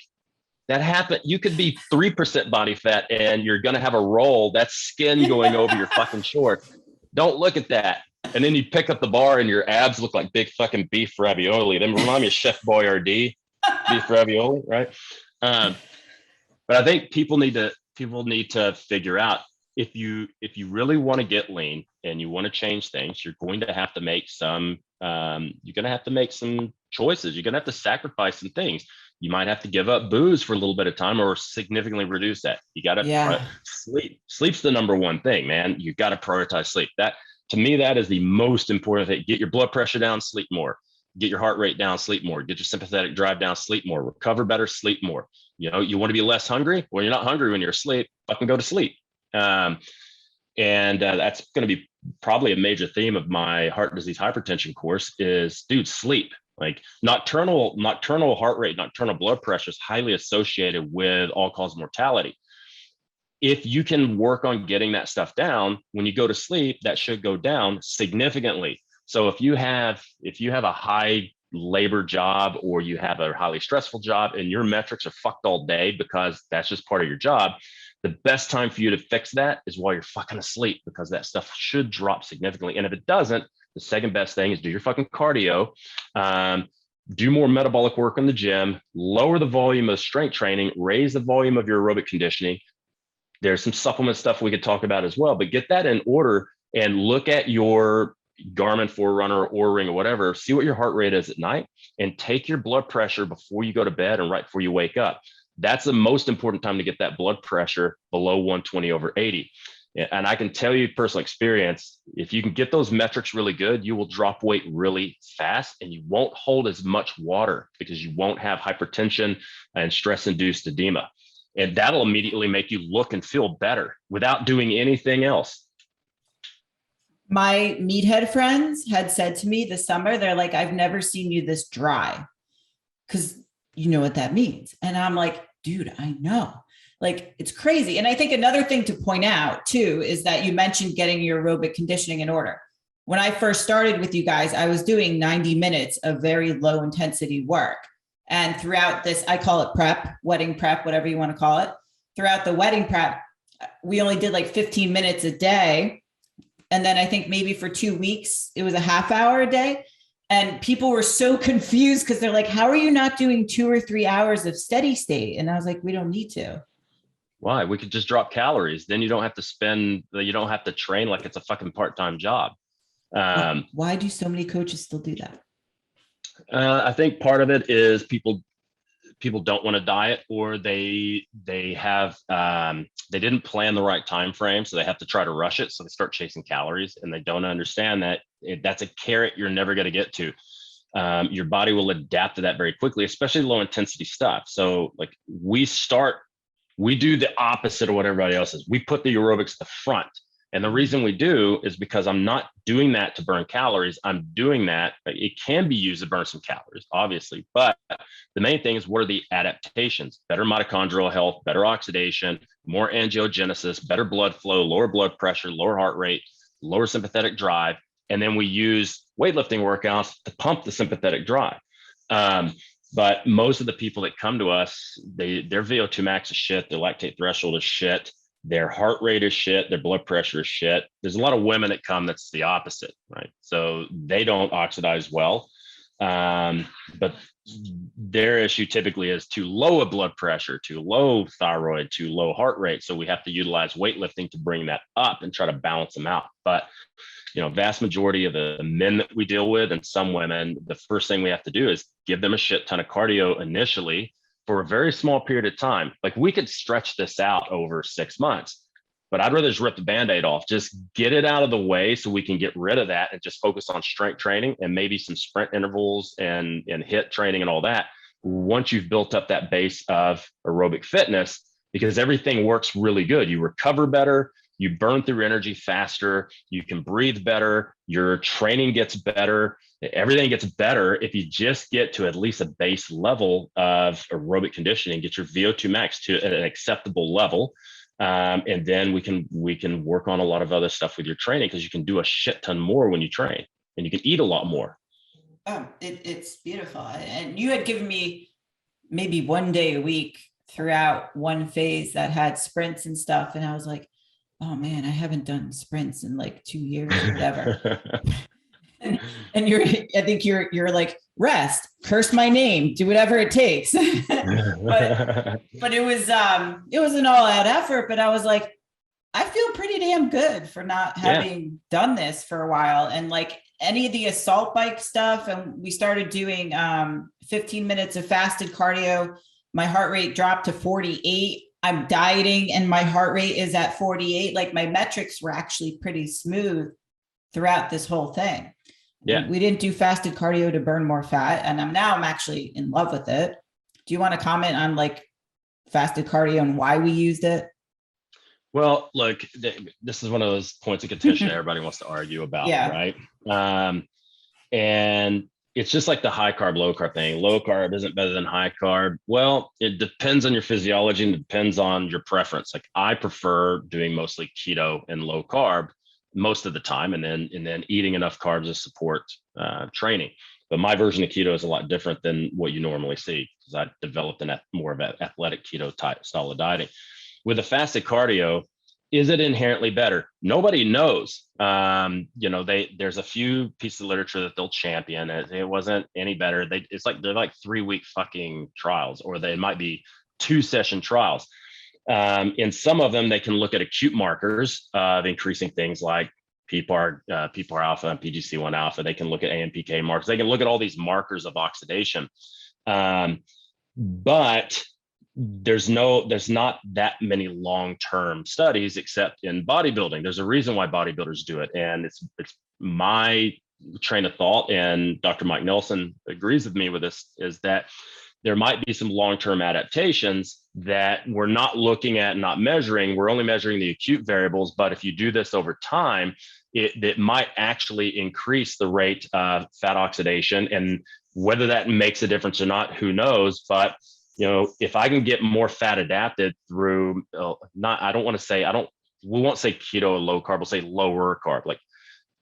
that happened. You could be 3% body fat and you're going to have a roll. That's skin going over your fucking shorts. Don't look at that. And then you pick up the bar and your abs look like big fucking beef ravioli. They remind me of Chef Boyardee, beef ravioli, right? But I think people need to figure out, if you really want to get lean and you want to change things, you're going to have to make some choices. You're going to have to sacrifice some things. You might have to give up booze for a little bit of time, or significantly reduce that. You got to sleep. Sleep's the number one thing, man. You got to prioritize sleep. That, to me, that is the most important thing. Get your blood pressure down, sleep more. get your heart rate down, sleep more, get your sympathetic drive down, sleep more, recover better, sleep more. You know, you want to be less hungry? Well, you're not hungry when you're asleep, fucking go to sleep. That's going to be probably a major theme of my heart disease hypertension course is, dude, sleep. Like nocturnal heart rate, nocturnal blood pressure is highly associated with all-cause mortality. If you can work on getting that stuff down, when you go to sleep, that should go down significantly. So if you have a high labor job or you have a highly stressful job and your metrics are fucked all day because that's just part of your job, the best time for you to fix that is while you're fucking asleep, because that stuff should drop significantly. And if it doesn't, the second best thing is do your fucking cardio, do more metabolic work in the gym, lower the volume of strength training, raise the volume of your aerobic conditioning. There's some supplement stuff we could talk about as well, but get that in order and look at your Garmin Forerunner or Ring or whatever, see what your heart rate is at night and take your blood pressure before you go to bed and right before you wake up. That's the most important time to get that blood pressure below 120/80. And I can tell you personal experience, if you can get those metrics really good, you will drop weight really fast and you won't hold as much water because you won't have hypertension and stress-induced edema. And that'll immediately make you look and feel better without doing anything else. My meathead friends had said to me this summer, they're like, I've never seen you this dry, because you know what that means. And I'm like, dude, I know. Like, it's crazy. And I think another thing to point out too, is that you mentioned getting your aerobic conditioning in order. When I first started with you guys, I was doing 90 minutes of very low intensity work. And throughout this, I call it prep, wedding prep, whatever you want to call it. Throughout the wedding prep, we only did like 15 minutes a day. And then I think maybe for 2 weeks, it was a half hour a day. And people were so confused because they're like, how are you not doing 2 or 3 hours of steady state? And I was like, we don't need to. Why? We could just drop calories. Then you don't have to train like it's a fucking part-time job. Why do so many coaches still do that? I think part of it is people don't want to diet, or they didn't plan the right time frame, so they have to try to rush it. So they start chasing calories, and they don't understand that that's a carrot you're never going to get to. Your body will adapt to that very quickly, especially low intensity stuff. So like we do the opposite of what everybody else is. We put the aerobics at the front. And the reason we do is because I'm not doing that to burn calories. I'm doing that. It can be used to burn some calories, obviously. But the main thing is, what are the adaptations? Better mitochondrial health, better oxidation, more angiogenesis, better blood flow, lower blood pressure, lower heart rate, lower sympathetic drive. And then we use weightlifting workouts to pump the sympathetic drive. But most of the people that come to us, their VO2 max is shit, their lactate threshold is shit, their heart rate is shit, their blood pressure is shit. There's a lot of women that come that's the opposite, right? So they don't oxidize well. But their issue typically is too low a blood pressure, too low thyroid, too low heart rate. So we have to utilize weightlifting to bring that up and try to balance them out. But vast majority of the men that we deal with, and some women, the first thing we have to do is give them a shit ton of cardio initially for a very small period of time. Like we could stretch this out over 6 months, but I'd rather just rip the Band-Aid off, just get it out of the way so we can get rid of that and just focus on strength training and maybe some sprint intervals and HIIT training and all that. Once you've built up that base of aerobic fitness, because everything works really good. You recover better, you burn through energy faster, you can breathe better, your training gets better, everything gets better if you just get to at least a base level of aerobic conditioning, get your VO2 max to an acceptable level. And then we can work on a lot of other stuff with your training, because you can do a shit ton more when you train and you can eat a lot more. Oh, it's beautiful. And you had given me maybe 1 day a week throughout one phase that had sprints and stuff. And I was like, oh man, I haven't done sprints in like 2 years or whatever. and I think you're like, rest, curse my name, do whatever it takes. but it was an all out effort, but I was like, I feel pretty damn good for not having done this for a while. And like any of the assault bike stuff, and we started doing 15 minutes of fasted cardio. My heart rate dropped to 48. I'm dieting and my heart rate is at 48. Like my metrics were actually pretty smooth throughout this whole thing. Yeah. We didn't do fasted cardio to burn more fat. And I'm actually in love with it. Do you want to comment on like fasted cardio and why we used it? Well, look, this is one of those points of contention everybody wants to argue about, Yeah. right? And it's just like the high carb, low carb thing. Low carb isn't better than high carb. Well, it depends on your physiology and it depends on your preference. Like I prefer doing mostly keto and low carb most of the time, and then eating enough carbs to support training. But my version of keto is a lot different than what you normally see because I developed more of an athletic keto type style of dieting. With a fasted cardio, is it inherently better? Nobody knows. There's a few pieces of literature that they'll champion. It wasn't any better. They're like 3-week fucking trials, or they might be 2-session trials. In some of them, they can look at acute markers of increasing things like PPAR alpha and PGC1 alpha. They can look at AMPK markers. They can look at all these markers of oxidation. But there's not that many long-term studies except in bodybuilding. There's a reason why bodybuilders do it. And it's my train of thought, and Dr. Mike Nelson agrees with me with this, is that there might be some long-term adaptations that we're not looking at, not measuring. We're only measuring the acute variables. But if you do this over time, it might actually increase the rate of fat oxidation. And whether that makes a difference or not, who knows? But if I can get more fat adapted through we won't say keto or low carb, we'll say lower carb, like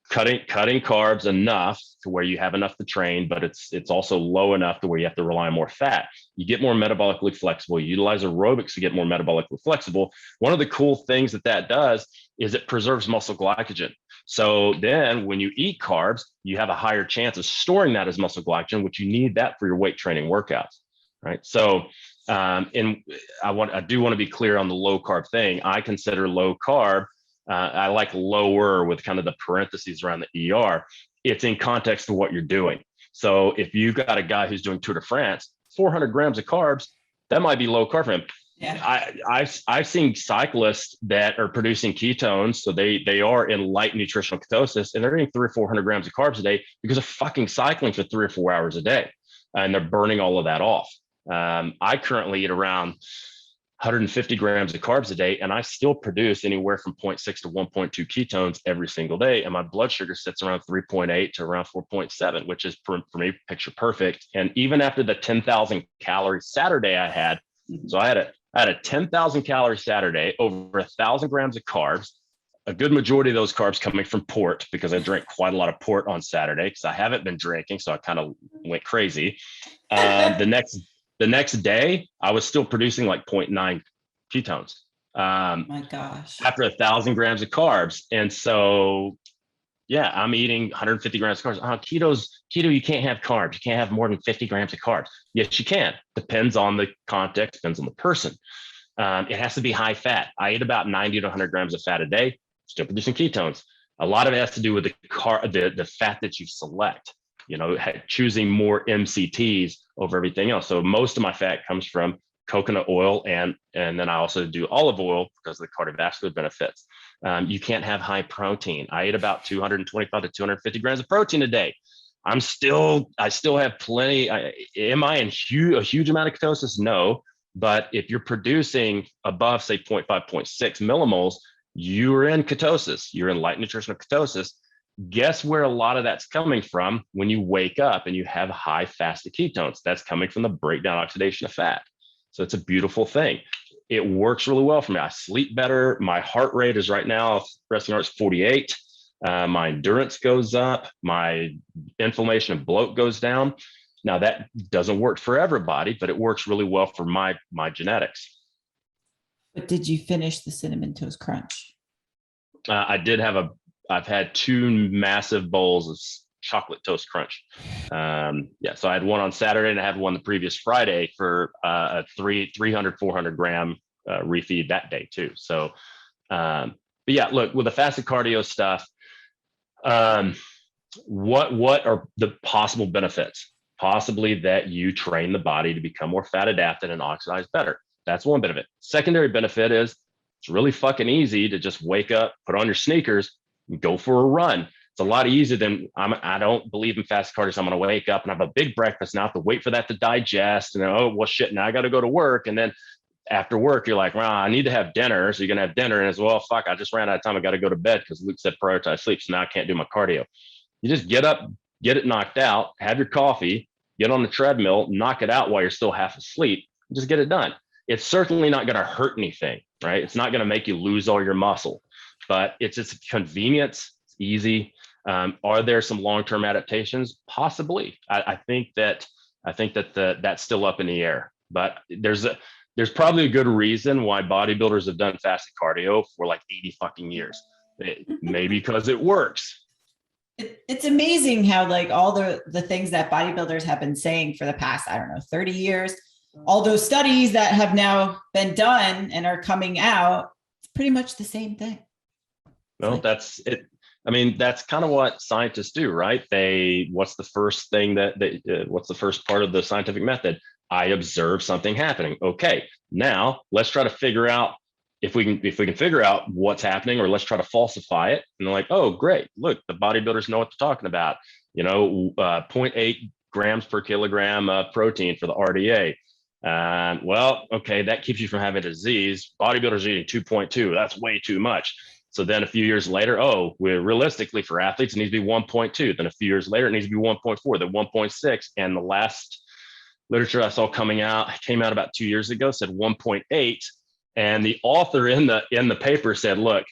cutting carbs enough to where you have enough to train, but it's also low enough to where you have to rely on more fat. You get more metabolically flexible. You utilize aerobics to get more metabolically flexible. One of the cool things that does is it preserves muscle glycogen. So then when you eat carbs, you have a higher chance of storing that as muscle glycogen, which you need that for your weight training workouts. Right. So, and I do want to be clear on the low carb thing. I consider low carb, I like lower with kind of the parentheses around the ER. It's in context to what you're doing. So if you got a guy who's doing Tour de France, 400 grams of carbs, that might be low carb for him. Yeah. I've seen cyclists that are producing ketones. So they are in light nutritional ketosis and they're eating 300 or 400 grams of carbs a day because they're fucking cycling for 3 or 4 hours a day. And they're burning all of that off. I currently eat around 150 grams of carbs a day, and I still produce anywhere from 0.6 to 1.2 ketones every single day. And my blood sugar sits around 3.8 to around 4.7, which is for me picture perfect. And even after the 10,000 calorie Saturday I had, so I had a 10,000 calorie Saturday, over 1,000 grams of carbs, a good majority of those carbs coming from port, because I drank quite a lot of port on Saturday because I haven't been drinking. So I kind of went crazy. The next day, I was still producing like 0.9 ketones. My gosh. After 1,000 grams of carbs. And so, yeah, I'm eating 150 grams of carbs. Keto, you can't have carbs. You can't have more than 50 grams of carbs. Yes, you can. Depends on the context, depends on the person. It has to be high fat. I eat about 90 to 100 grams of fat a day, still producing ketones. A lot of it has to do with the fat that you select. Choosing more MCTs over everything else. So most of my fat comes from coconut oil, and then I also do olive oil because of the cardiovascular benefits. You can't have high protein. I eat about 225 to 250 grams of protein a day. I still have plenty. Am I in a huge amount of ketosis? No. But if you're producing above, say, 0.5, 0.6 millimoles, you're in ketosis. You're in light nutritional ketosis. Guess where a lot of that's coming from when you wake up and you have high fasted ketones? That's coming from the breakdown oxidation of fat. So it's a beautiful thing. It works really well for me. I sleep better. My heart rate is right now, resting heart is 48. My endurance goes up. My inflammation and bloat goes down. Now that doesn't work for everybody, but it works really well for my genetics. But did you finish the Cinnamon Toast Crunch? I've had 2 massive bowls of chocolate toast crunch. So I had one on Saturday and I had one the previous Friday for a 300, 400 gram refeed that day too. So, but yeah, look, with the fasted cardio stuff, what are the possible benefits? Possibly that you train the body to become more fat adapted and oxidize better. That's one bit of it. Secondary benefit is it's really fucking easy to just wake up, put on your sneakers, go for a run. It's a lot easier than I don't believe in fast cardio. So I'm going to wake up and have a big breakfast. Now I have to wait for that to digest. And then, oh, well, shit, now I got to go to work. And then after work, you're like, well, I need to have dinner. So you're going to have dinner. And as well, fuck, I just ran out of time. I got to go to bed because Luke said prioritize sleep. So now I can't do my cardio. You just get up, get it knocked out, have your coffee, get on the treadmill, knock it out while you're still half asleep, just get it done. It's certainly not going to hurt anything, right? It's not going to make you lose all your muscle, but it's just convenience. It's easy. Are there some long-term adaptations? Possibly. I think that that's still up in the air, but there's probably a good reason why bodybuilders have done fasted cardio for like 80 fucking years. Maybe because it works. It's amazing how like all the things that bodybuilders have been saying for the past, I don't know, 30 years, all those studies that have now been done and are coming out, it's pretty much the same thing. Well, that's it. I mean, that's kind of what scientists do, right? What's the first thing what's the first part of the scientific method? I observe something happening. Okay, now let's try to figure out if we can figure out what's happening, or let's try to falsify it. And they're like, oh, great. Look, the bodybuilders know what they're talking about. 0.8 grams per kilogram of protein for the RDA. Well, okay, that keeps you from having a disease. Bodybuilders are eating 2.2. That's way too much. So then a few years later, realistically for athletes, it needs to be 1.2. Then a few years later, it needs to be 1.4, then 1.6. And the last literature I saw came out about 2 years ago, said 1.8. And the author in the paper said, look,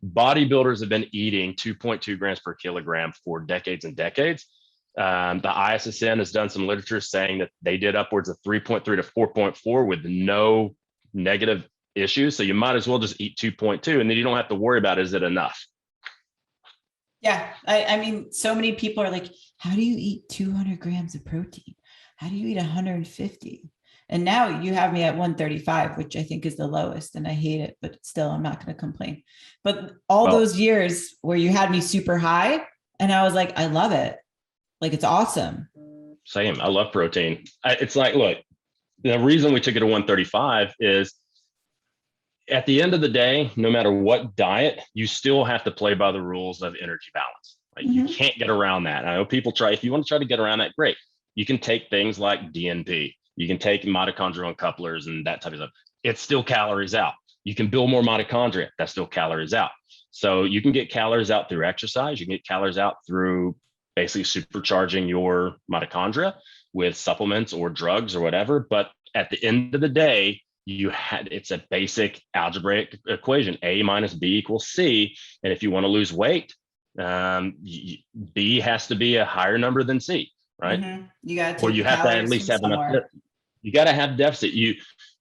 bodybuilders have been eating 2.2 grams per kilogram for decades and decades. The ISSN has done some literature saying that they did upwards of 3.3 to 4.4 with no negative issues. So you might as well just eat 2.2, and then you don't have to worry about, is it enough? Yeah. I mean, so many people are like, how do you eat 200 grams of protein? How do you eat 150? And now you have me at 135, which I think is the lowest, and I hate it, but still, I'm not going to complain. But those years where you had me super high, and I was like, I love it. Like, it's awesome. Same. I love protein. It's like, look, the reason we took it to 135 is at the end of the day, no matter what diet, you still have to play by the rules of energy balance. Like, you can't get around that. I know people try. If you want to try to get around that, great. You can take things like DNP. You can take mitochondrial uncouplers and that type of stuff. It's still calories out. You can build more mitochondria. That's still calories out. So you can get calories out through exercise. You can get calories out through basically supercharging your mitochondria with supplements or drugs or whatever. But at the end of the day, it's a basic algebraic equation. A minus B equals C. And if you want to lose weight, B has to be a higher number than C, right? You got to have to at least have enough. You got to have deficit.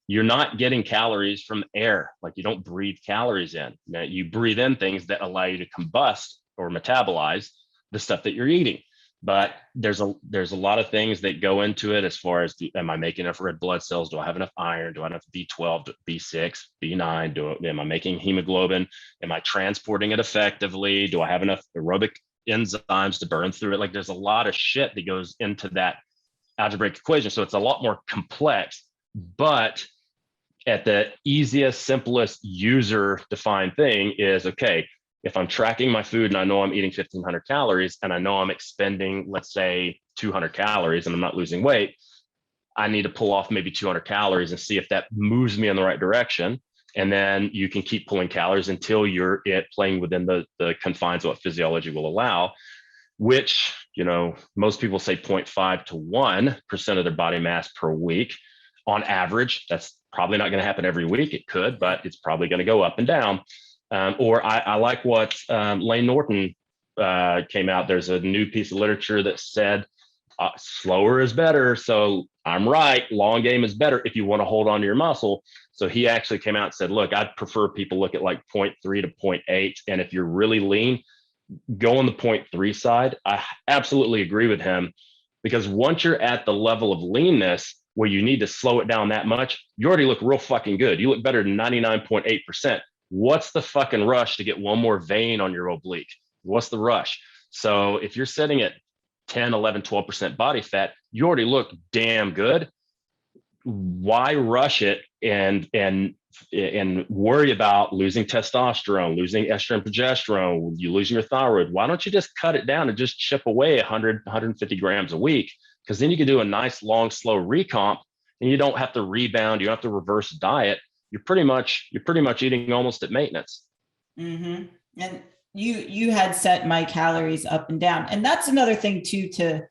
You're not getting calories from air. Like, you don't breathe calories in. Now, you breathe in things that allow you to combust or metabolize the stuff that you're eating. But there's a lot of things that go into it as far as, am I making enough red blood cells? Do I have enough iron? Do I have enough B12, B6, B9? Am I making hemoglobin? Am I transporting it effectively? Do I have enough aerobic enzymes to burn through it? Like, there's a lot of shit that goes into that algebraic equation. So it's a lot more complex, but at the easiest, simplest user defined thing is, okay, if I'm tracking my food and I know I'm eating 1,500 calories and I know I'm expending, let's say 200 calories and I'm not losing weight, I need to pull off maybe 200 calories and see if that moves me in the right direction. And then you can keep pulling calories until you're playing within the confines of what physiology will allow, which, most people say 0.5 to 1% of their body mass per week on average. That's probably not going to happen every week. It could, but it's probably going to go up and down. Or I like what Lane Norton came out. There's a new piece of literature that said slower is better. So I'm right. Long game is better if you want to hold on to your muscle. So he actually came out and said, look, I'd prefer people look at like 0.3 to 0.8. And if you're really lean, go on the 0.3 side. I absolutely agree with him, because once you're at the level of leanness where you need to slow it down that much, you already look real fucking good. You look better than 99.8%. What's the fucking rush to get one more vein on your oblique? What's the rush? So if you're sitting at 10, 11, 12% body fat, you already look damn good. Why rush it and and worry about losing testosterone, losing estrogen, progesterone, you losing your thyroid. Why don't you just cut it down and just chip away 100, 150 grams a week? Because then you can do a nice, long, slow recomp, and you don't have to rebound. You don't have to reverse diet. You're pretty much eating almost at maintenance. Mm-hmm. And you had set my calories up and down, and that's another thing too to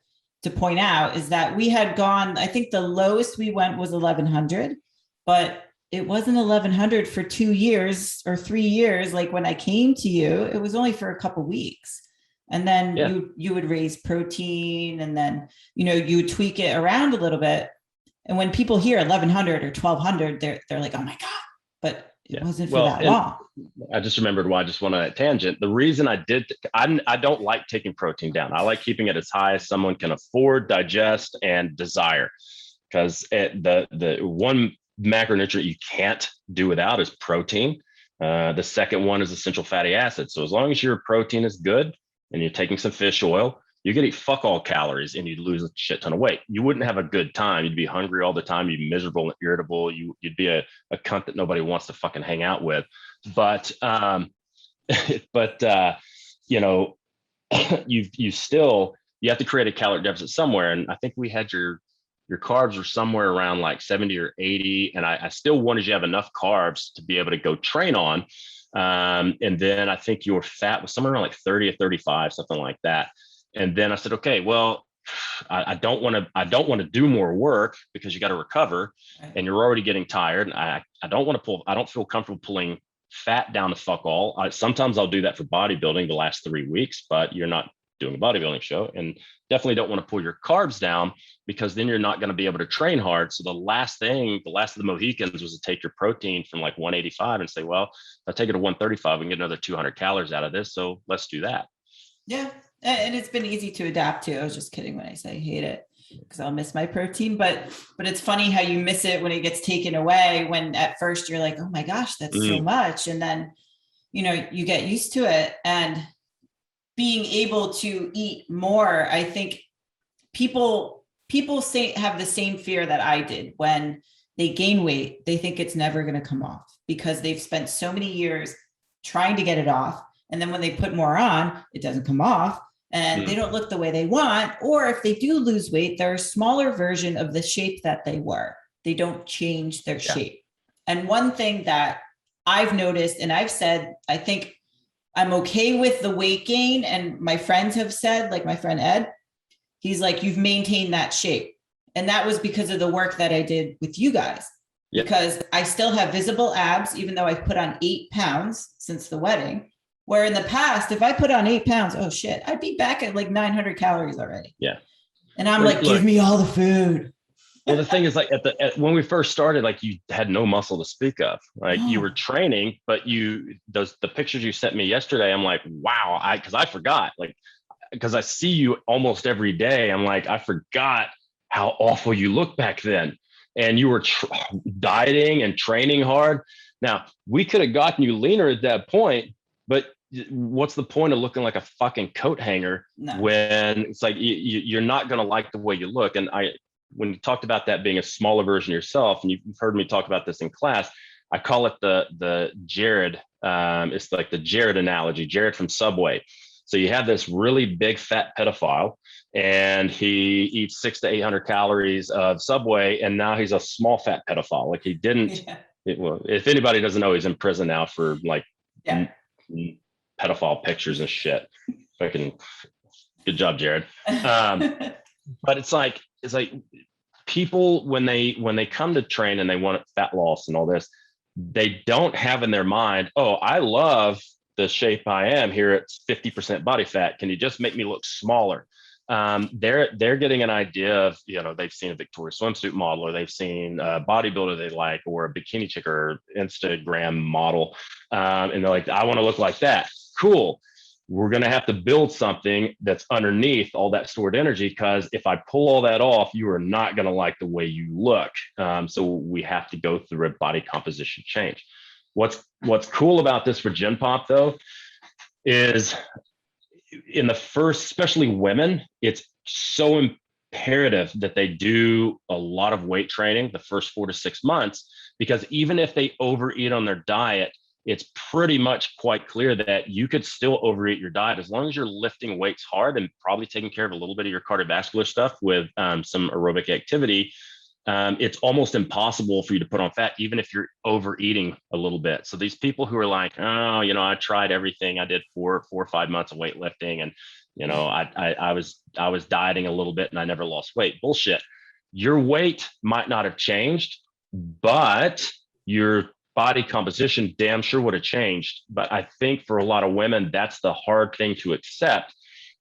point out is that we had gone. I think the lowest we went was 1100, but it wasn't 1100 for 2 years or 3 years. Like when I came to you, it was only for a couple of weeks. And then you would raise protein, and then, you would tweak it around a little bit. And when people hear 1100 or 1200, they're like, oh my God, but it wasn't for that long. I just remembered why I just went on a tangent. The reason I don't like taking protein down. I like keeping it as high as someone can afford, digest, and desire. Because the one macronutrient you can't do without is protein. The second one is essential fatty acids. So as long as your protein is good and you're taking some fish oil, you could eat fuck all calories and you'd lose a shit ton of weight. You wouldn't have a good time. You'd be hungry all the time. You'd be miserable and irritable. You'd be a cunt that nobody wants to fucking hang out with. But you have to create a calorie deficit somewhere. And I think we had your carbs were somewhere around like 70 or 80. And I still wanted you to have enough carbs to be able to go train on. And then I think your fat was somewhere around like 30 or 35, something like that. And then I said, okay, well, I don't want to do more work because you got to recover and you're already getting tired. And I don't feel comfortable pulling fat down to fuck all. Sometimes I'll do that for bodybuilding the last 3 weeks, but you're not doing a bodybuilding show, and definitely don't want to pull your carbs down because then you're not going to be able to train hard. So the last of the Mohicans was to take your protein from like 185 and say, well, if I take it to 135, we can get another 200 calories out of this. So let's do that. Yeah. And it's been easy to adapt to. I was just kidding when I say I hate it because I'll miss my protein, but it's funny how you miss it when it gets taken away, when at first you're like, oh my gosh, that's so much. And then, you get used to it, and being able to eat more. I think people have the same fear that I did when they gain weight. They think it's never going to come off because they've spent so many years trying to get it off. And then when they put more on, it doesn't come off and they don't look the way they want. Or if they do lose weight, they're a smaller version of the shape that they were. They don't change their shape. And one thing that I've noticed, and I've said, I think I'm okay with the weight gain. And my friends have said, like my friend Ed, he's like, you've maintained that shape. And that was because of the work that I did with you guys, because I still have visible abs, even though I've put on 8 pounds since the wedding. Where in the past, if I put on 8 pounds, oh shit, I'd be back at like 900 calories already. Yeah. And I'm like, give me all the food. Well, the thing is, like when we first started, like you had no muscle to speak of. Like you were training, but the pictures you sent me yesterday, I'm like, wow, because I forgot, like, because I see you almost every day. I'm like, I forgot how awful you looked back then. And you were dieting and training hard. Now, we could have gotten you leaner at that point, but what's the point of looking like a fucking coat hanger when it's like you're not going to like the way you look? And when you talked about that being a smaller version of yourself, and you've heard me talk about this in class, I call it the Jared. It's like the Jared analogy, Jared from Subway. So you have this really big fat pedophile, and he eats 600 to 800 calories of Subway, and now he's a small fat pedophile. Like he didn't. Well, if anybody doesn't know, he's in prison now for like pedophile pictures and shit. Fucking good job, Jared. But it's like people when they come to train and they want fat loss and all this, they don't have in their mind, oh, I love the shape I am here at 50% body fat. Can you just make me look smaller? They're getting an idea of, they've seen a Victoria's swimsuit model, or they've seen a bodybuilder they like, or a bikini chick or Instagram model. And they're like, I want to look like that. Cool. We're going to have to build something that's underneath all that stored energy, because if I pull all that off, you are not going to like the way you look. So we have to go through a body composition change. What's cool about this for Gen Pop, though, is in the first, especially women, it's so imperative that they do a lot of weight training the first 4 to 6 months, because even if they overeat on their diet, it's pretty much quite clear that you could still overeat your diet as long as you're lifting weights hard and probably taking care of a little bit of your cardiovascular stuff with some aerobic activity. It's almost impossible for you to put on fat, even if you're overeating a little bit. So these people who are like, oh, I tried everything. I did four or 5 months of weightlifting, and I was dieting a little bit and I never lost weight. Bullshit. Your weight might not have changed, but your body composition damn sure would have changed. But I think for a lot of women, that's the hard thing to accept,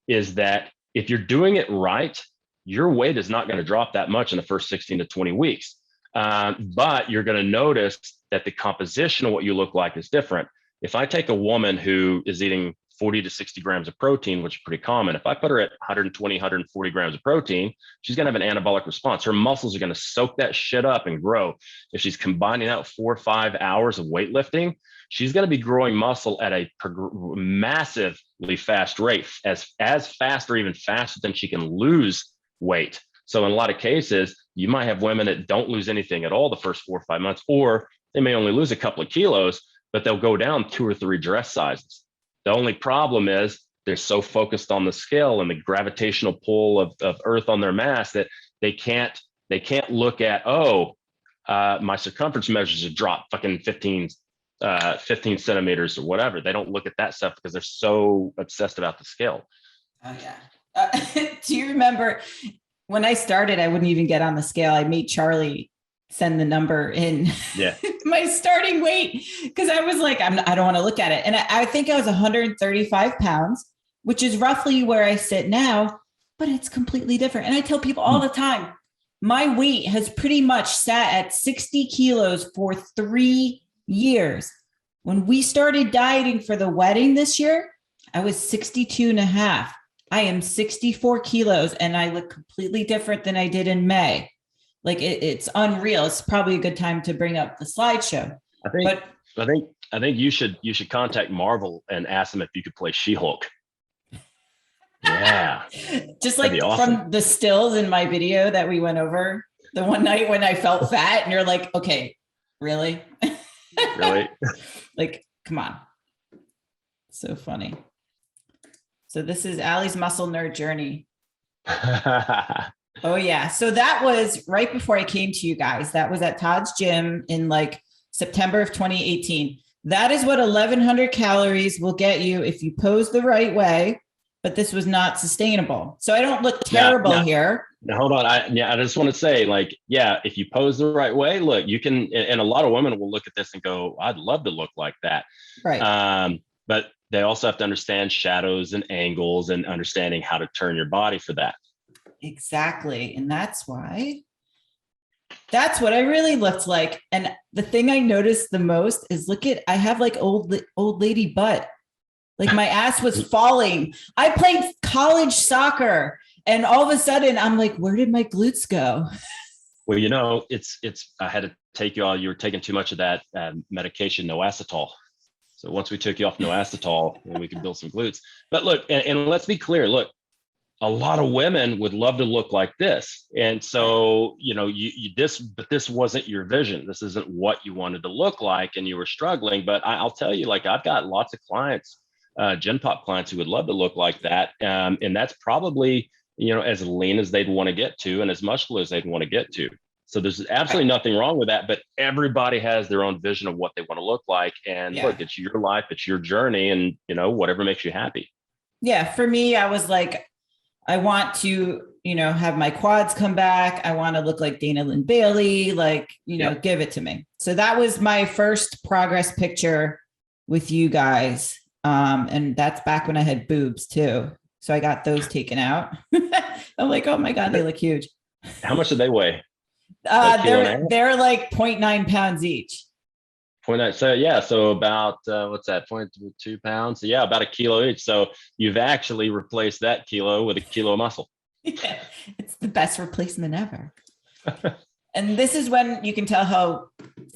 is that if you're doing it right, your weight is not going to drop that much in the first 16 to 20 weeks. But you're going to notice that the composition of what you look like is different. If I take a woman who is eating 40 to 60 grams of protein, which is pretty common, if I put her at 120, 140 grams of protein, she's going to have an anabolic response. Her muscles are going to soak that shit up and grow. If she's combining out 4 or 5 hours of weightlifting, she's going to be growing muscle at a massively fast rate, as fast or even faster than she can lose weight. So in a lot of cases, you might have women that don't lose anything at all the first 4 or 5 months, or they may only lose a couple of kilos, but they'll go down 2 or 3 dress sizes. The only problem is they're so focused on the scale and the gravitational pull of Earth on their mass that they can't look at, my circumference measures have dropped fucking 15 centimeters or whatever. They don't look at that stuff because they're so obsessed about the scale. Oh yeah. Do you remember when I started, I wouldn't even get on the scale. I made Charlie send the number in. Yeah. My starting weight, because I was like, I don't want to look at it. And I think I was 135 pounds, which is roughly where I sit now, but it's completely different. And I tell people all the time, my weight has pretty much sat at 60 kilos for 3 years. When we started dieting for the wedding this year, I was 62 and a half. I am 64 kilos and I look completely different than I did in May. Like it's unreal. It's probably a good time to bring up the slideshow. I think you should contact Marvel and ask them if you could play She-Hulk. Yeah. Just like awesome. From the stills in my video that we went over the one night when I felt fat, and you're like, okay, really? Really? Like, come on. So funny. So this is Ali's muscle nerd journey. Oh yeah. So that was right before I came to you guys. That was at Todd's gym in like September of 2018. That is what 1,100 calories will get you if you pose the right way, but this was not sustainable. So I don't look terrible here. Now hold on. I just want to say, like, yeah, if you pose the right way, look, you can, and a lot of women will look at this and go, I'd love to look like that. Right. But they also have to understand shadows and angles and understanding how to turn your body for that. Exactly. And that's what I really looked like. And the thing I noticed the most is I have like old lady butt. Like my ass was falling. I played college soccer and all of a sudden I'm like, where did my glutes go? Well, it's, I had to take you were taking too much of that medication, no acetol. So once we took you off no acetol, then we could build some glutes. But look, and let's be clear, look, a lot of women would love to look like this. And so, but this wasn't your vision. This isn't what you wanted to look like and you were struggling. But I'll tell you, like, I've got lots of clients, Gen Pop clients who would love to look like that. And that's probably, as lean as they'd want to get to and as muscular as they'd want to get to. So there's absolutely nothing wrong with that, but everybody has their own vision of what they want to look like. And look, it's your life, it's your journey, and whatever makes you happy. Yeah. For me, I was like, I want to, have my quads come back. I want to look like Dana Lynn Bailey, give it to me. So that was my first progress picture with you guys. And that's back when I had boobs too. So I got those taken out. I'm like, oh my God, they look huge. How much do they weigh? They're like 0.9 pounds each. 0.9. So yeah. So about, what's that? 0.2 pounds. So yeah, about a kilo each. So you've actually replaced that kilo with a kilo of muscle. Yeah, it's the best replacement ever. And this is when you can tell how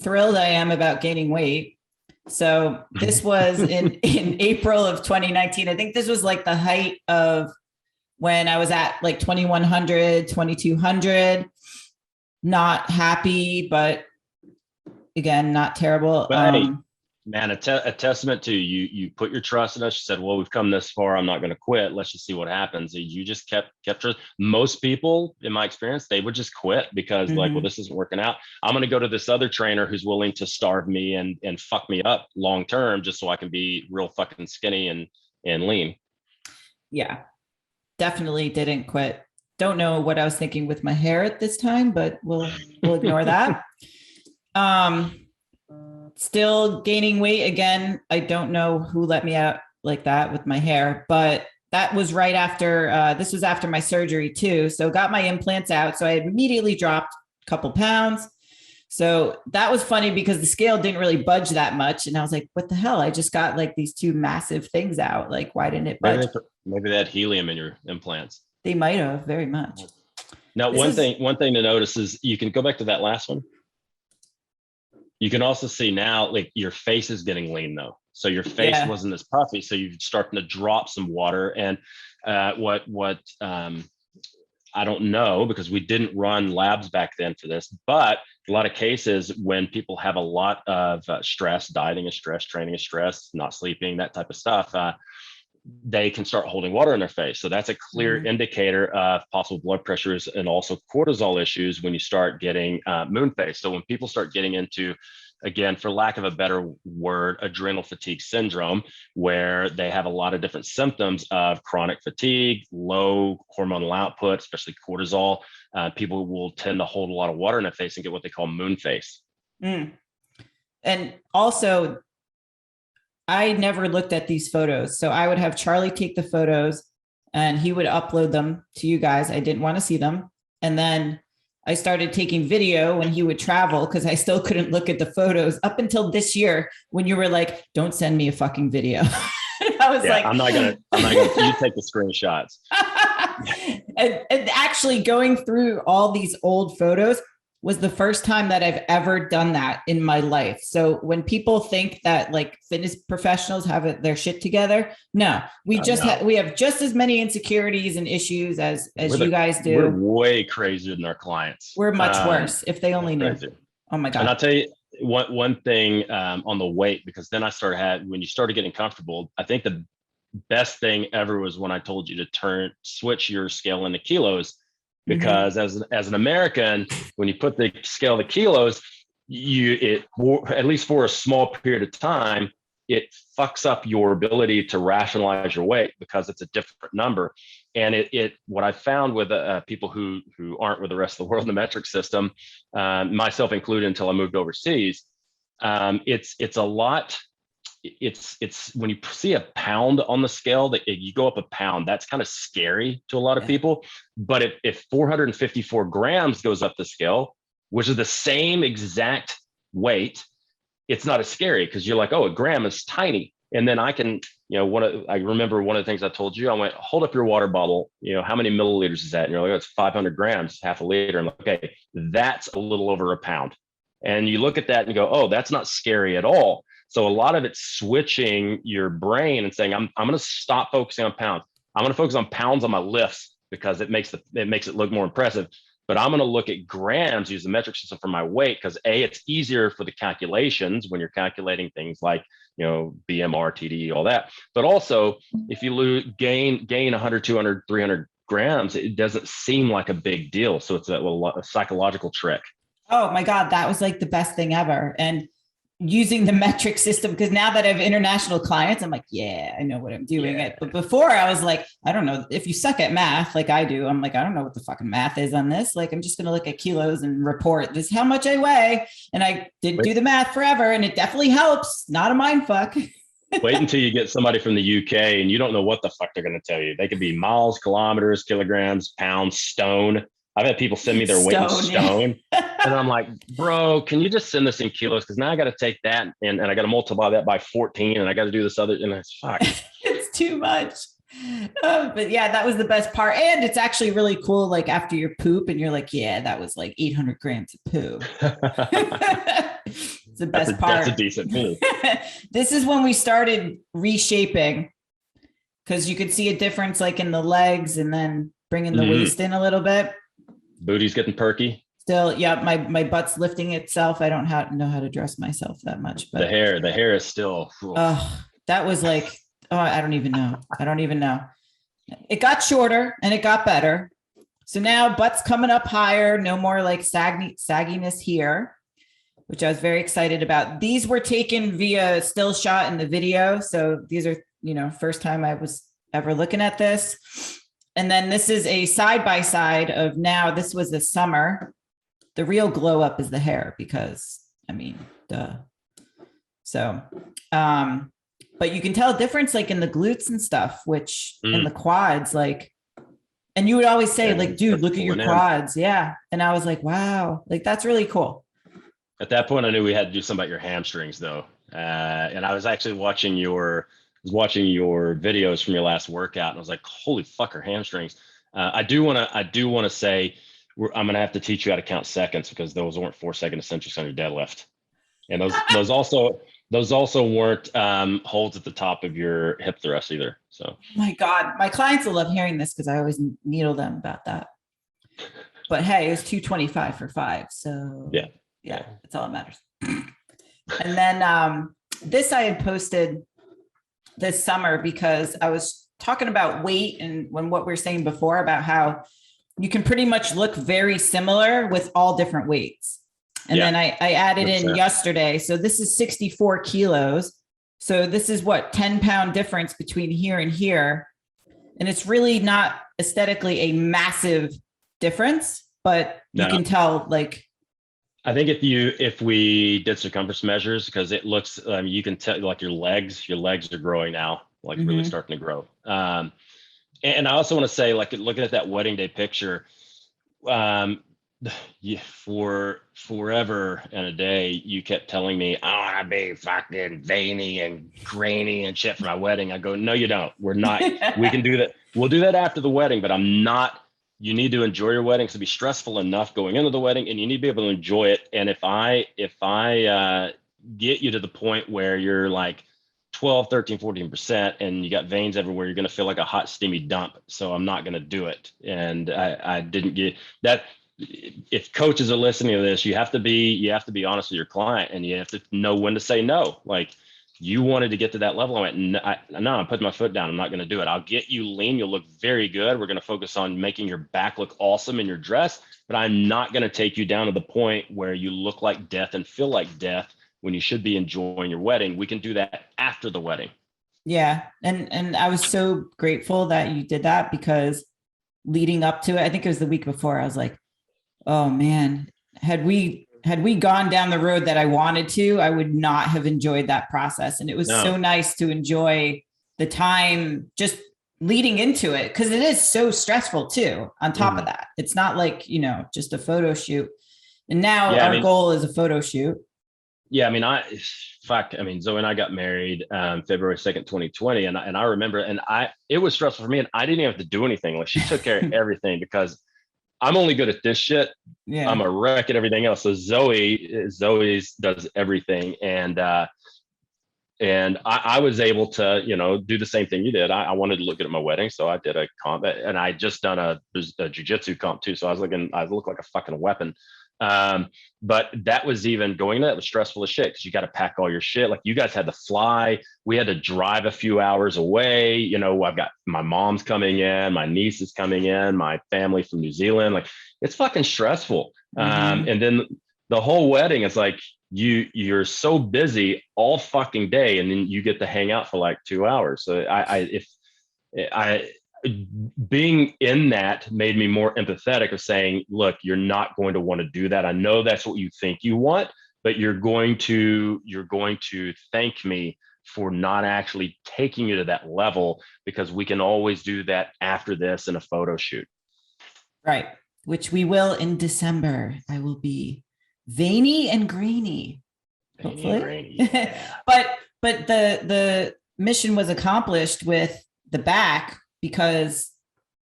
thrilled I am about gaining weight. So this was in April of 2019. I think this was like the height of when I was at like 2100, 2200. Not happy, but again, not terrible. But hey, man, a testament to you. You put your trust in us. You said, well, we've come this far. I'm not going to quit. Let's just see what happens. You just kept trust. Most people, in my experience, they would just quit because like, well, this isn't working out. I'm going to go to this other trainer who's willing to starve me and fuck me up long term just so I can be real fucking skinny and lean. Yeah, definitely didn't quit. Don't know what I was thinking with my hair at this time, but we'll ignore that. Still gaining weight again. I don't know who let me out like that with my hair, but that was right after, this was after my surgery too. So got my implants out. So I immediately dropped a couple pounds. So that was funny because the scale didn't really budge that much. And I was like, what the hell? I just got like these two massive things out. Like, why didn't it budge? Maybe they had helium in your implants. They might have, very much. Now, one thing to notice is you can go back to that last one. You can also see now, like your face is getting lean though. So your face wasn't as puffy. So you're starting to drop some water. And what I don't know, because we didn't run labs back then for this, but a lot of cases when people have a lot of stress, dieting is stress, training is stress, not sleeping, that type of stuff, they can start holding water in their face. So that's a clear indicator of possible blood pressures and also cortisol issues when you start getting moon face. So when people start getting into, again, for lack of a better word, adrenal fatigue syndrome, where they have a lot of different symptoms of chronic fatigue, low hormonal output, especially cortisol, people will tend to hold a lot of water in their face and get what they call moon face. And also, I never looked at these photos. So I would have Charlie take the photos and he would upload them to you guys. I didn't want to see them. And then I started taking video when he would travel because I still couldn't look at the photos up until this year when you were like, don't send me a fucking video. I was like, I'm not gonna, you take the screenshots. and actually going through all these old photos was the first time that I've ever done that in my life. So when people think that like fitness professionals have their shit together, no, we have just as many insecurities and issues as you guys do. We're way crazier than our clients. We're much worse if they only knew. Oh my God. And I'll tell you one thing on the weight, because then when you started getting comfortable, I think the best thing ever was when I told you to switch your scale into kilos. Because as an American, when you put the scale to kilos, at least for a small period of time, it fucks up your ability to rationalize your weight because it's a different number. And what I found with people who aren't with the rest of the world in the metric system, myself included until I moved overseas, it's a lot. It's when you see a pound on the scale that you go up a pound, that's kind of scary to a lot of people. But if 454 grams goes up the scale, which is the same exact weight, it's not as scary because you're like, oh, a gram is tiny. And then I can, I remember one of the things I told you, I went, hold up your water bottle. How many milliliters is that? And you're like, oh, it's 500 grams, half a liter. I'm like, okay, that's a little over a pound. And you look at that and go, oh, that's not scary at all. So a lot of it's switching your brain and saying, I'm going to stop focusing on pounds. I'm going to focus on pounds on my lifts because it makes it look more impressive. But I'm going to look at grams, use the metric system for my weight because it's easier for the calculations when you're calculating things like, BMR, TDE, all that. But also if you gain 100, 200, 300 grams, it doesn't seem like a big deal. So it's a psychological trick. Oh my God, that was like the best thing ever. And using the metric system, because now that I have international clients, I'm like, yeah, I know what I'm doing. Yeah. But before I was like, I don't know, if you suck at math, like I do, I'm like, I don't know what the fucking math is on this. Like, I'm just going to look at kilos and report this, how much I weigh. And I didn't do the math forever. And it definitely helps. Not a mind fuck. Wait until you get somebody from the UK and you don't know what the fuck they're going to tell you. They could be miles, kilometers, kilograms, pounds, stone. I've had people send me their weight in stone. And I'm like, bro, can you just send this in kilos? Because now I got to take that and I got to multiply that by 14 and I got to do this other. And it's fuck. It's too much. But yeah, that was the best part. And it's actually really cool. Like after your poop and you're like, yeah, that was like 800 grams of poo. It's the best part. That's a decent poo. This is when we started reshaping. Because you could see a difference like in the legs and then bringing the Mhm. waist in a little bit. Booty's getting perky. Still, yeah, my butt's lifting itself. I don't know how to dress myself that much, The but hair is still. that was like, oh, I don't even know. I don't even know. It got shorter and it got better. So now butt's coming up higher, no more like sagginess here, which I was very excited about. These were taken via still shot in the video. So these are, first time I was ever looking at this. And then this is a side-by-side of now, this was the summer. The real glow up is the hair because, duh. So, but you can tell a difference like in the glutes and stuff, which in the quads, like, and you would always say like, dude, look at your quads. Yeah. And I was like, wow, like that's really cool. At that point, I knew we had to do something about your hamstrings though. And I was actually watching your videos from your last workout, and I was like, holy fuck, her hamstrings. I do want to say I'm going to have to teach you how to count seconds, because those weren't 4-second eccentrics on your deadlift. And those also weren't holds at the top of your hip thrust either. So, oh my God, my clients will love hearing this because I always needle them about that. But hey, it was 225 for 5. So yeah, that's all that matters. And then this I had posted this summer because I was talking about weight and what we were saying before about how you can pretty much look very similar with all different weights. And then I added in yesterday. So this is 64 kilos. So this is 10-pound difference between here and here. And it's really not aesthetically a massive difference, but you can tell like. I think if we did circumference measures, because it looks, you can tell like your legs are growing now, like really starting to grow. And I also want to say, like, looking at that wedding day picture, for forever and a day, you kept telling me, I want to be fucking veiny and grainy and shit for my wedding. I go, no, you don't. We're not. We can do that. We'll do that after the wedding, but I'm not. You need to enjoy your wedding. To be stressful enough going into the wedding, and you need to be able to enjoy it. And if I get you to the point where you're like 12, 13, 14%, and you got veins everywhere, you're going to feel like a hot, steamy dump. So I'm not going to do it. And I didn't get that. If coaches are listening to this, you have to be honest with your client, and you have to know when to say no. Like, you wanted to get to that level. I went, no, I'm putting my foot down. I'm not going to do it. I'll get you lean. You'll look very good. We're going to focus on making your back look awesome in your dress, but I'm not going to take you down to the point where you look like death and feel like death when you should be enjoying your wedding. We can do that after the wedding. Yeah. And I was so grateful that you did that, because leading up to it, I think it was the week before, I was like, oh man, had we gone down the road that I wanted to, I would not have enjoyed that process. And it was so nice to enjoy the time just leading into it, because it is so stressful too. On top of that, it's not like, just a photo shoot. And now our goal is a photo shoot. Yeah. Zoe and I got married February 2nd, 2020. And I remember, it was stressful for me, and I didn't even have to do anything. Like, she took care of everything, because I'm only good at this shit. Yeah. I'm a wreck at everything else. So Zoe's does everything. And I was able to, do the same thing you did. I wanted to look good at my wedding. So I did a comp, and I just done a jiu-jitsu comp too. So I looked like a fucking weapon. But that was even going into that was stressful as shit, because you got to pack all your shit. Like, you guys had to fly. We had to drive a few hours away. I've got my mom's coming in, my niece is coming in, my family from New Zealand. Like, it's fucking stressful. And then the whole wedding is like, you're so busy all fucking day, and then you get to hang out for like 2 hours. So being in that made me more empathetic of saying, look, you're not going to want to do that. I know that's what you think you want, but you're going to thank me for not actually taking you to that level, because we can always do that after this in a photo shoot. Right. Which we will in December. I will be veiny and grainy. Hopefully. Grainy, yeah. but the mission was accomplished with the back, because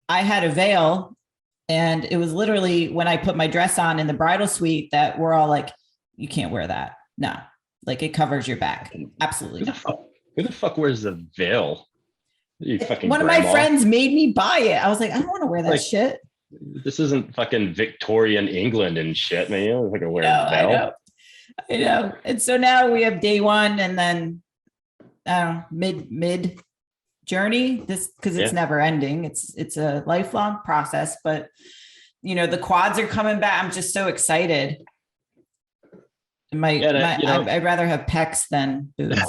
I had a veil, and it was literally when I put my dress on in the bridal suite that we're all like, you can't wear that. No, like, it covers your back. Absolutely. Who the fuck wears a veil? You fucking One of grandma. my friends made me buy it. I was like, I don't want to wear that shit. This isn't fucking Victorian England and shit, man. You don't fucking wear a belt. I know. And so now we have day one, and then mid journey. This because it's never ending. It's a lifelong process. But the quads are coming back. I'm just so excited. I'd rather have pecs than boobs.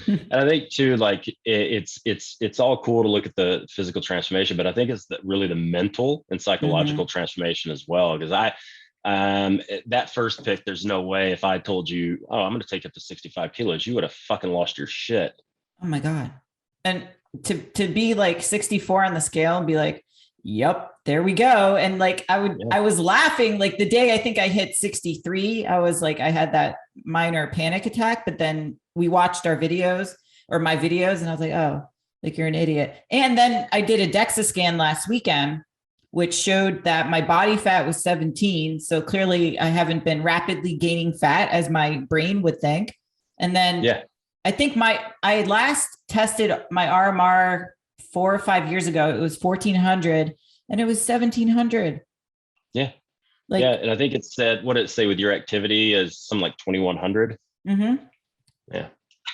And I think too, like it's all cool to look at the physical transformation, but I think it's really the mental and psychological transformation as well. Because that first pick, there's no way if I told you, oh, I'm going to take it to 65 kilos, you would have fucking lost your shit. Oh my God. And to be like 64 on the scale and be like, yep, there we go. And like, I was laughing like the day I think I hit 63, I was like, I had that minor panic attack, but then we watched my videos and I was like, oh, like you're an idiot. And then I did a DEXA scan last weekend, which showed that my body fat was 17. So clearly I haven't been rapidly gaining fat as my brain would think. And then I think I last tested my RMR 4 or 5 years ago. It was 1400 and it was 1700. Yeah. And I think it said, what did it say with your activity is something like 2100.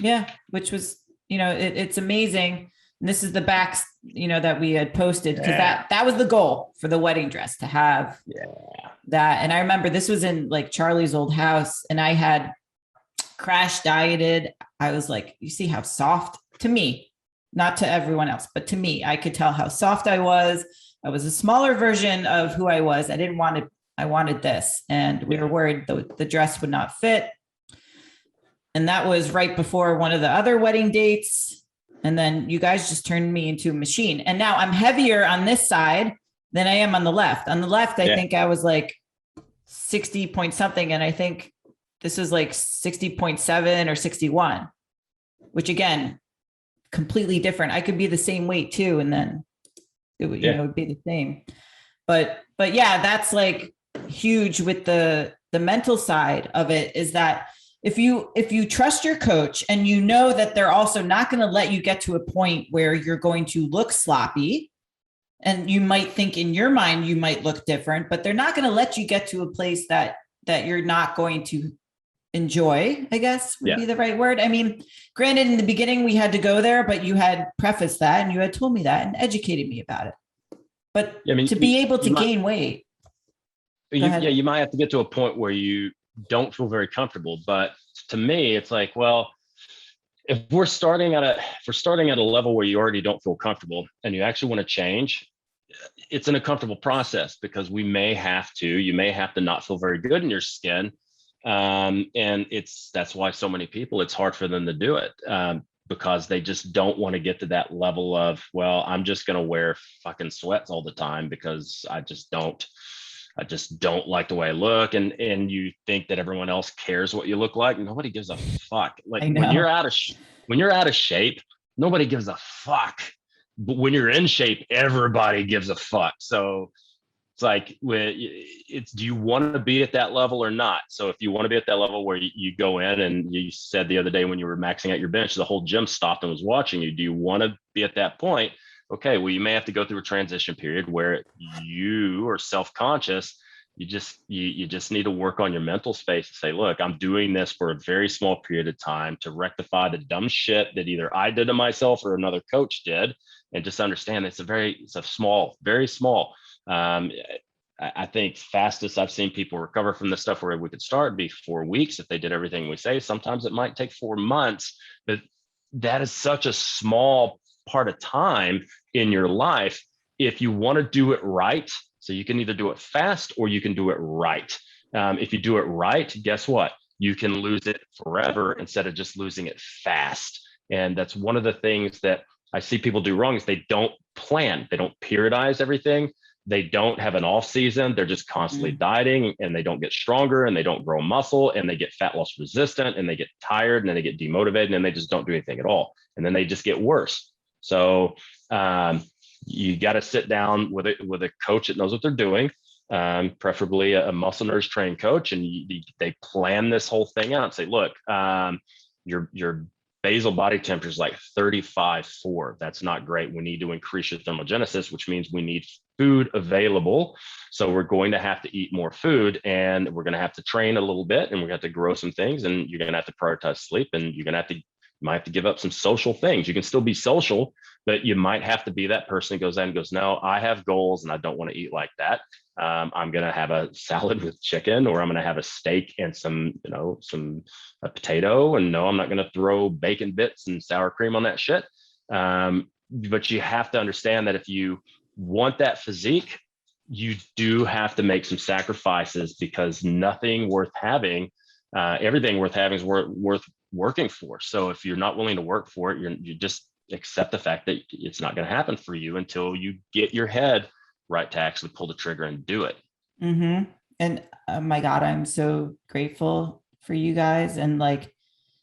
Yeah. Which was, it's amazing. And this is the backs, that we had posted because that was the goal for the wedding dress to have that. And I remember this was in like Charlie's old house and I had crash dieted. I was like, you see how soft to me, not to everyone else, but to me, I could tell how soft I was. I was a smaller version of who I was. I wanted this. And we were worried the dress would not fit. And that was right before one of the other wedding dates. And then you guys just turned me into a machine. And now I'm heavier on this side than I am on the left. On the left, I think I was like 60 point something. And I think this was like 60.7 or 61, which again, completely different. I could be the same weight too. And then it would, it would be the same. But yeah, that's like huge with the mental side of it is that if you trust your coach and you know that they're also not going to let you get to a point where you're going to look sloppy and you might think in your mind you might look different, but they're not going to let you get to a place that you're not going to enjoy, I guess would be the right word. I mean, granted, in the beginning we had to go there, but you had prefaced that and you had told me that and educated me about it. But to be able to gain weight. You might have to get to a point where you don't feel very comfortable. But to me, it's like, well, if we're starting at a level where you already don't feel comfortable and you actually want to change, it's an uncomfortable process because you may have to not feel very good in your skin. And that's why so many people, it's hard for them to do it. Because they just don't want to get to that level of, well, I'm just going to wear fucking sweats all the time because I just don't like the way I look. And you think that everyone else cares what you look like. Nobody gives a fuck. Like when you're out of shape, nobody gives a fuck. But when you're in shape, everybody gives a fuck. So it's like, do you want to be at that level or not? So if you want to be at that level where you go in and you said the other day when you were maxing out your bench, the whole gym stopped and was watching you. Do you want to be at that point? Okay, well, you may have to go through a transition period where you are self-conscious. You just need to work on your mental space and say, look, I'm doing this for a very small period of time to rectify the dumb shit that either I did to myself or another coach did. And just understand it's a small, very small. I think fastest I've seen people recover from this stuff where we could start be 4 weeks if they did everything we say. Sometimes it might take 4 months, but that is such a small part of time in your life. If you want to do it right, so you can either do it fast or you can do it right. If you do it right, guess what? You can lose it forever instead of just losing it fast. And that's one of the things that I see people do wrong is they don't plan. They don't periodize everything. They don't have an off season. They're just constantly dieting and they don't get stronger and they don't grow muscle and they get fat loss resistant and they get tired and then they get demotivated and then they just don't do anything at all. And then they just get worse. So you got to sit down with a coach that knows what they're doing, preferably a muscle nurse trained coach. And they plan this whole thing out and say, look, your basal body temperature is like 35.4. That's not great. We need to increase your thermogenesis, which means we need food available. So we're going to have to eat more food, and we're going to have to train a little bit, and we're going to have to grow some things, and you're going to have to prioritize sleep, and you're going to have to, you might have to give up some social things. You can still be social, but you might have to be that person who goes in and goes, no, I have goals and I don't want to eat like that. I'm going to have a salad with chicken, or I'm going to have a steak and some a potato. And no, I'm not going to throw bacon bits and sour cream on that shit. But you have to understand that if you want that physique, you do have to make some sacrifices, because nothing worth having, everything worth having is worth working for. So if you're not willing to work for it, you just accept the fact that it's not going to happen for you until you get your head right to actually pull the trigger and do it. Mm-hmm. And oh my God, I'm so grateful for you guys. And like,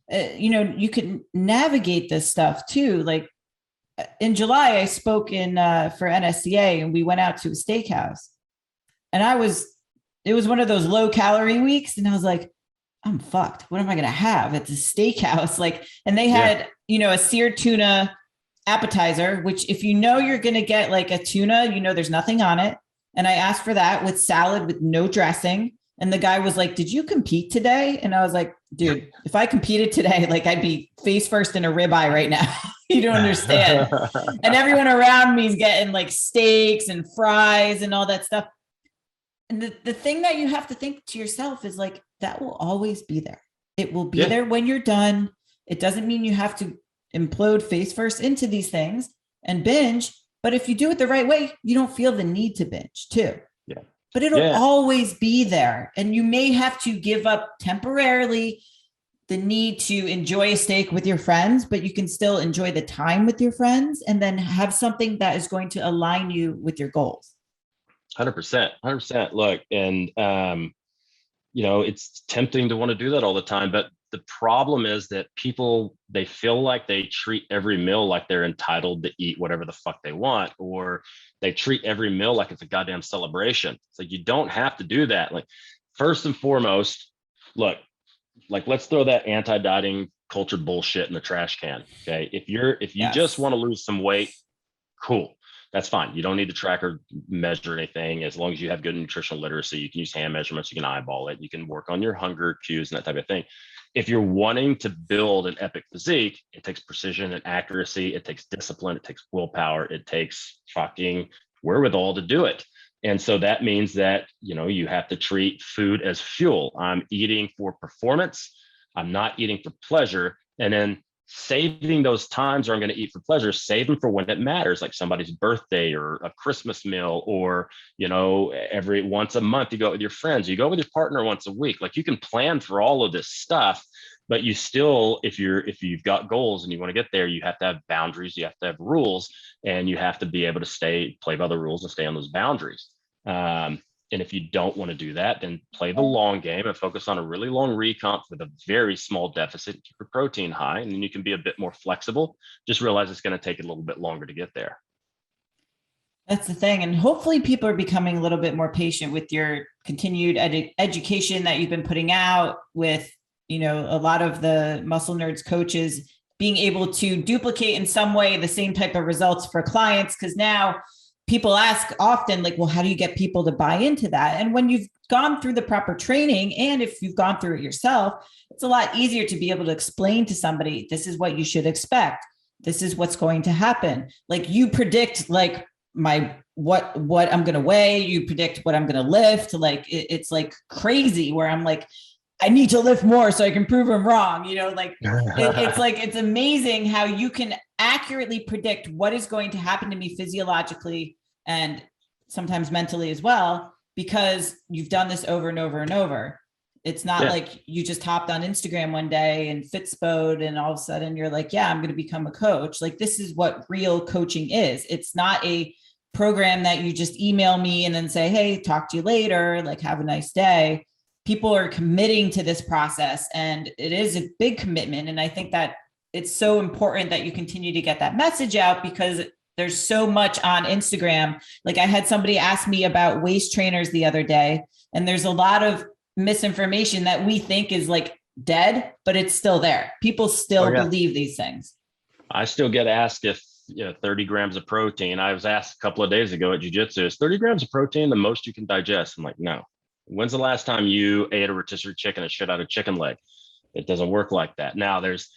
you can navigate this stuff too. Like in July, I spoke for NSCA, and we went out to a steakhouse, and it was one of those low calorie weeks. And I was like, I'm fucked. What am I going to have at the steakhouse? Like, and they had, a seared tuna appetizer, which if you're going to get like a tuna, there's nothing on it. And I asked for that with salad with no dressing. And the guy was like, did you compete today? And I was like, dude, if I competed today, like I'd be face first in a ribeye right now. You don't understand. And everyone around me is getting like steaks and fries and all that stuff. And the thing that you have to think to yourself is like, that will always be there. It will be there when you're done. It doesn't mean you have to implode face first into these things and binge. But if you do it the right way, you don't feel the need to binge too. Yeah. But it'll always be there. And you may have to give up temporarily the need to enjoy a steak with your friends, but you can still enjoy the time with your friends and then have something that is going to align you with your goals. 100%. Look, and, it's tempting to want to do that all the time, but the problem is that people, they feel like they treat every meal like they're entitled to eat whatever the fuck they want, or they treat every meal like it's a goddamn celebration. It's like, you don't have to do that. Like, first and foremost, look, like, let's throw that anti-dieting culture bullshit in the trash can. Okay. If you just want to lose some weight, cool. That's fine. You don't need to track or measure anything. As long as you have good nutritional literacy, you can use hand measurements, you can eyeball it, you can work on your hunger cues and that type of thing. If you're wanting to build an epic physique, it takes precision and accuracy. It takes discipline. It takes willpower. It takes fucking wherewithal to do it. And so that means that, you have to treat food as fuel. I'm eating for performance. I'm not eating for pleasure. And then saving those times where I'm going to eat for pleasure, save them for when it matters, like somebody's birthday or a Christmas meal, or, every once a month you go out with your friends, you go with your partner once a week. Like, you can plan for all of this stuff, but you still, if you've got goals and you want to get there, you have to have boundaries, you have to have rules, and you have to be able to play by the rules and stay on those boundaries. And if you don't want to do that, then play the long game and focus on a really long recomp with a very small deficit, keep your protein high, and then you can be a bit more flexible. Just realize it's going to take a little bit longer to get there. That's the thing. And hopefully people are becoming a little bit more patient with your continued education that you've been putting out with, a lot of the Muscle Nerds coaches being able to duplicate in some way the same type of results for clients. Because now people ask often, like, well, how do you get people to buy into that? And when you've gone through the proper training, and if you've gone through it yourself, it's a lot easier to be able to explain to somebody, this is what you should expect. This is what's going to happen. Like, you predict like what I'm going to weigh, you predict what I'm going to lift. Like, it's like crazy where I'm like, I need to lift more so I can prove them wrong. It's amazing how you can accurately predict what is going to happen to me physiologically and sometimes mentally as well, because you've done this over and over and over. It's not like you just hopped on Instagram one day and Fitspode and all of a sudden you're like, yeah, I'm going to become a coach. Like, this is what real coaching is. It's not a program that you just email me and then say, hey, talk to you later, like, have a nice day. People are committing to this process, and it is a big commitment. And I think that it's so important that you continue to get that message out, because there's so much on Instagram. Like, I had somebody ask me about waist trainers the other day, and there's a lot of misinformation that we think is like dead, but it's still there. People still believe these things. I still get asked if 30 grams of protein. I was asked a couple of days ago at jiu-jitsu, is 30 grams of protein the most you can digest? I'm like, no. When's the last time you ate a rotisserie chicken and shit out of chicken leg? It doesn't work like that. Now there's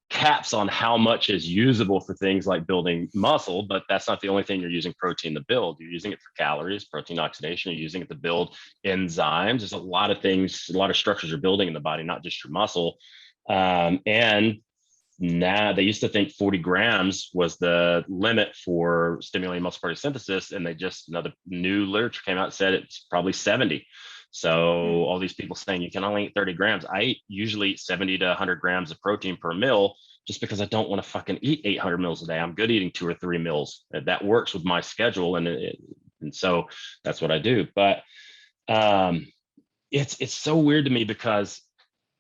caps on how much is usable for things like building muscle, but that's not the only thing you're using protein to build. You're using it for calories, protein oxidation. You're using it to build enzymes. There's a lot of things, a lot of structures you're building in the body, not just your muscle. And now they used to think 40 grams was the limit for stimulating muscle protein synthesis. And the new literature came out and said it's probably 70. So all these people saying you can only eat 30 grams. I eat usually 70 to 100 grams of protein per meal just because I don't want to fucking eat 800 meals a day. I'm good eating 2 or 3 meals. That works with my schedule. And so that's what I do. But it's so weird to me because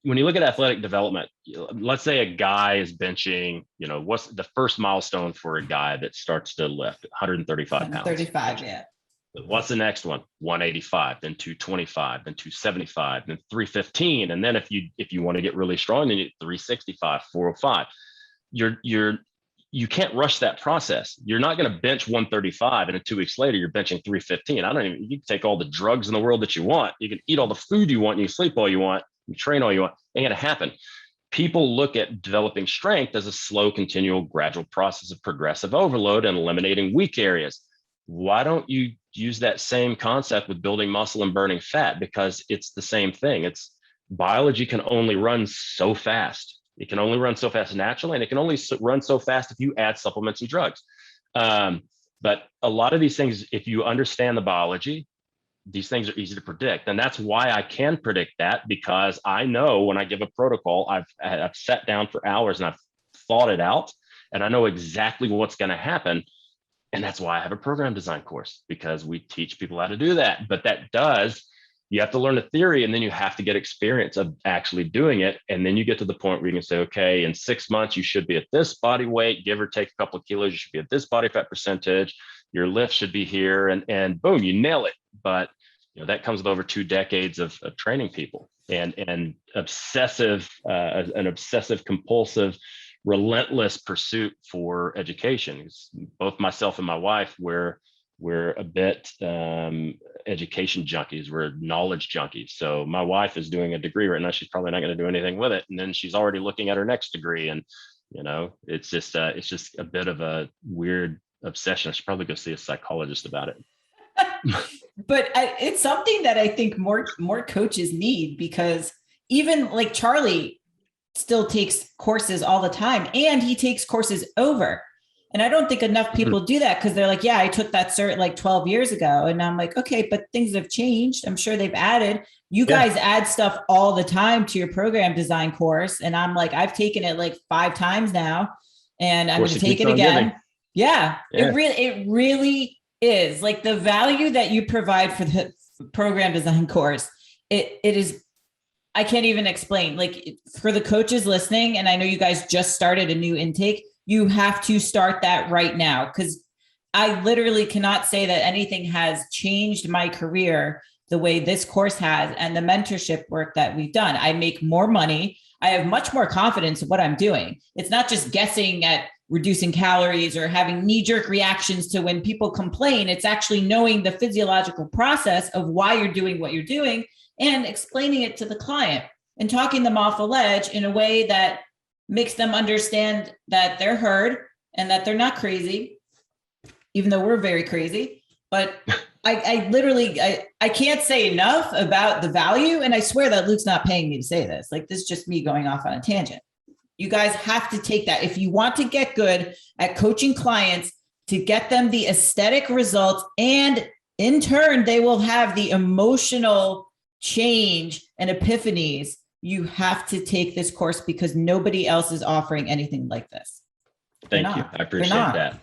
when you look at athletic development, let's say a guy is benching, what's the first milestone for a guy that starts to lift? 135 pounds. 35, yeah. What's the next one? 185, then 225, then 275, then 315. And then if you want to get really strong, then you 365, 405. You can't rush that process. You're not going to bench 135 and then 2 weeks later you're benching 315. You can take all the drugs in the world that you want. You can eat all the food you want, you can sleep all you want, you train all you want. Ain't gonna happen. People look at developing strength as a slow, continual, gradual process of progressive overload and eliminating weak areas. Why don't you use that same concept with building muscle and burning fat? Because it's the same thing. It's biology can only run so fast. It can only run so fast naturally, and it can only run so fast if you add supplements and drugs. But a lot of these things, if you understand the biology, these things are easy to predict. And that's why I can predict that, because I know when I give a protocol, I've sat down for hours and I've thought it out, and I know exactly what's going to happen. And that's why I have a program design course, because we teach people how to do that. But you have to learn the theory, and then you have to get experience of actually doing it. And then you get to the point where you can say, okay, in 6 months, you should be at this body weight, give or take a couple of kilos. You should be at this body fat percentage. Your lift should be here, and boom, you nail it. But that comes with over 2 decades of training people and an obsessive compulsive, relentless pursuit for education. Both myself and my wife, we're a bit education junkies. We're knowledge junkies. So my wife is doing a degree right now. She's probably not going to do anything with it, and then she's already looking at her next degree. And it's just a bit of a weird obsession. I should probably go see a psychologist about it. But it's something that I think more coaches need, because even like Charlie still takes courses all the time, and he takes courses over. And I don't think enough people do that, because they're like, yeah, I took that cert like 12 years ago. And I'm like, okay, but things have changed. I'm sure they've added. You guys add stuff all the time to your program design course. And I'm like, I've taken it like 5 times now, and I'm going to take it again. Yeah. It really is like the value that you provide for the program design course. It is, I can't even explain. Like, for the coaches listening, and I know you guys just started a new intake, you have to start that right now, because I literally cannot say that anything has changed my career the way this course has, and the mentorship work that we've done. I make more money. I have much more confidence in what I'm doing. It's not just guessing at reducing calories or having knee-jerk reactions to when people complain. It's actually knowing the physiological process of why you're doing what you're doing and explaining it to the client and talking them off a ledge in a way that makes them understand that they're heard and that they're not crazy, even though we're very crazy. But I literally can't say enough about the value. And I swear that Luke's not paying me to say this. Like, this is just me going off on a tangent. You guys have to take that. If you want to get good at coaching clients, to get them the aesthetic results, and in turn, they will have the emotional change and epiphanies, you have to take this course, because nobody else is offering anything like this. Thank you. I appreciate that.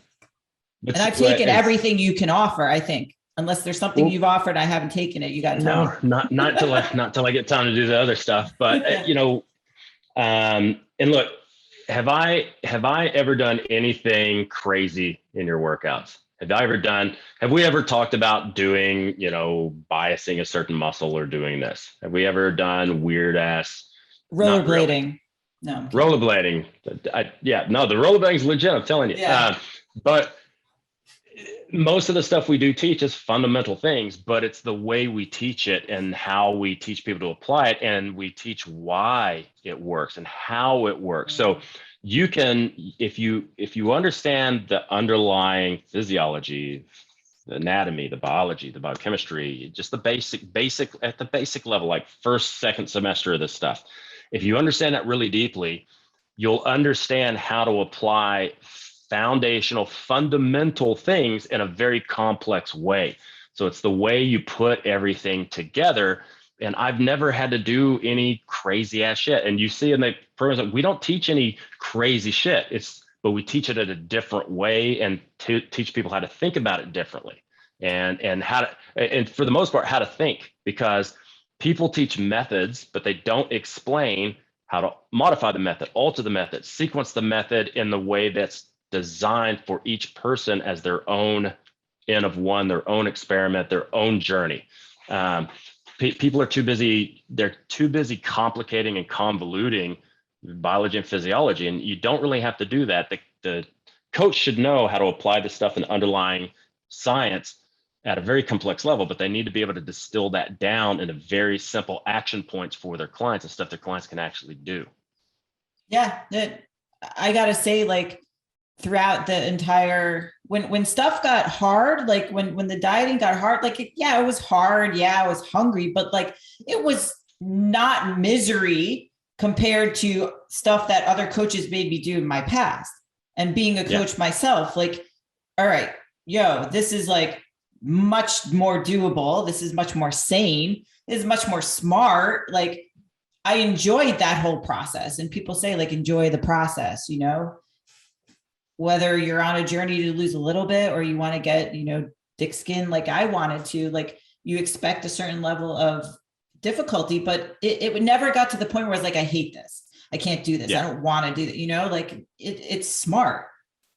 And I've taken everything you can offer, I think. Unless there's something you've offered, I haven't taken it. You got to tell me. not till I get time to do the other stuff. But and look, have I ever done anything crazy in your workouts? Have we ever talked about doing, biasing a certain muscle or doing this? Have we ever done weird ass, Rollerblading. No, I'm kidding. Rollerblading. No, the rollerblading is legit. I'm telling you. Yeah. But most of the stuff we do teach is fundamental things, but it's the way we teach it and how we teach people to apply it. And we teach why it works and how it works. So you can, if you understand the underlying physiology, the anatomy, the biology, the biochemistry, just the basic at the basic level, like first, second semester of this stuff. If you understand that really deeply, you'll understand how to apply foundational, fundamental things in a very complex way. So it's the way you put everything together. And I've never had to do any crazy ass shit. And you see in the programs, we don't teach any crazy shit. But we teach it in a different way and to teach people how to think about it differently and how to, and for the most part, how to think, because people teach methods, but they don't explain how to modify the method, alter the method, sequence the method in the way that's designed for each person as their own N of one, their own experiment, their own journey. People are too busy. They're too busy complicating and convoluting biology and physiology, and you don't really have to do that. The coach should know how to apply the stuff in underlying science at a very complex level, but they need to be able to distill that down into very simple action points for their clients and stuff their clients can actually do. Yeah, I gotta say, like, throughout the entire, when stuff got hard, like when the dieting got hard, like, it was hard. Yeah, I was hungry, but like, it was not misery compared to stuff that other coaches made me do in my past. And being a coach myself, like, all right, this is like much more doable. This is much more sane. This is much more smart. Like, I enjoyed that whole process. And people say, like, enjoy the process, whether you're on a journey to lose a little bit or you want to get, thick skin, like I wanted to, like, you expect a certain level of difficulty, but it would never got to the point where it's like, I hate this. I can't do this. I don't want to do that. Like it's smart.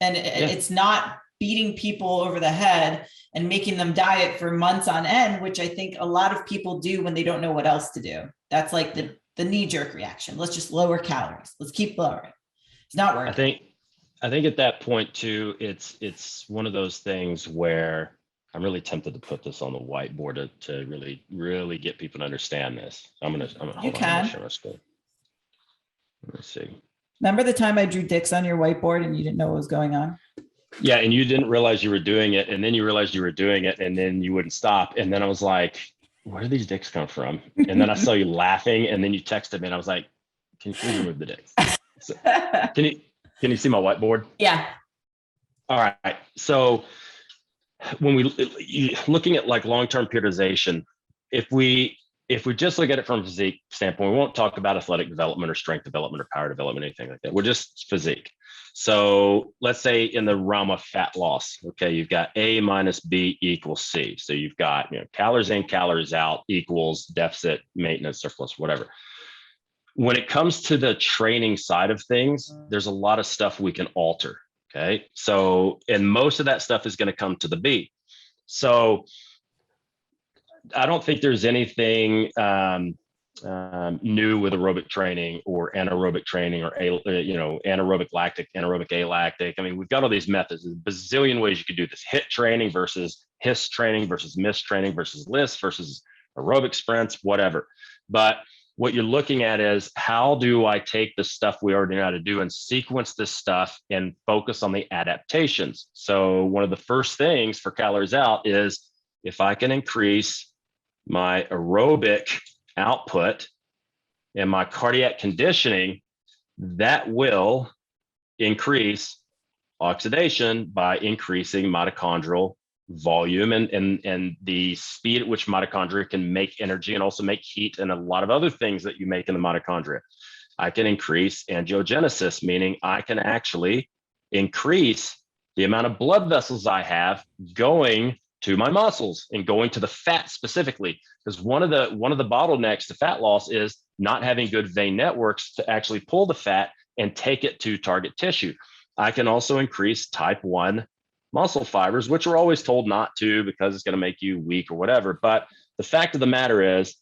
And it's not beating people over the head and making them diet for months on end, which I think a lot of people do when they don't know what else to do. That's like the knee-jerk reaction. Let's just lower calories. Let's keep lowering. It's not working. I think at that point too, it's one of those things where I'm really tempted to put this on the whiteboard to really, really get people to understand this. I'm gonna you can. Let me see. Remember the time I drew dicks on your whiteboard and you didn't know what was going on? Yeah, and you didn't realize you were doing it, and then you realized you were doing it, and then you wouldn't stop. And then I was like, where do these dicks come from? And then I saw you laughing, and then you texted me, and I was like, can you please remove the dicks? So, can you see my whiteboard? Yeah. All right. So when looking at like long-term periodization, if we just look at it from a physique standpoint, we won't talk about athletic development or strength development or power development, anything like that. We're just physique. So let's say in the realm of fat loss, okay, you've got A minus B equals C. So you've got calories in, calories out equals deficit, maintenance, surplus, whatever. When it comes to the training side of things, there's a lot of stuff we can alter. Okay. So, and most of that stuff is going to come to the B. So I don't think there's anything new with aerobic training or anaerobic training or, anaerobic lactic, anaerobic alactic. I mean, we've got all these methods. There's a bazillion ways you could do this. HIIT training versus HISS training versus MISS training versus LISS versus aerobic sprints, whatever. But what you're looking at is, how do I take the stuff we already know how to do and sequence this stuff and focus on the adaptations? So one of the first things for calories out is, if I can increase my aerobic output and my cardiac conditioning, that will increase oxidation by increasing mitochondrial volume and the speed at which mitochondria can make energy and also make heat and a lot of other things that you make in the mitochondria. I can increase angiogenesis, meaning I can actually increase the amount of blood vessels I have going to my muscles and going to the fat specifically, because one of the bottlenecks to fat loss is not having good vein networks to actually pull the fat and take it to target tissue. I can also increase type 1 muscle fibers, which we're always told not to because it's going to make you weak or whatever. But the fact of the matter is,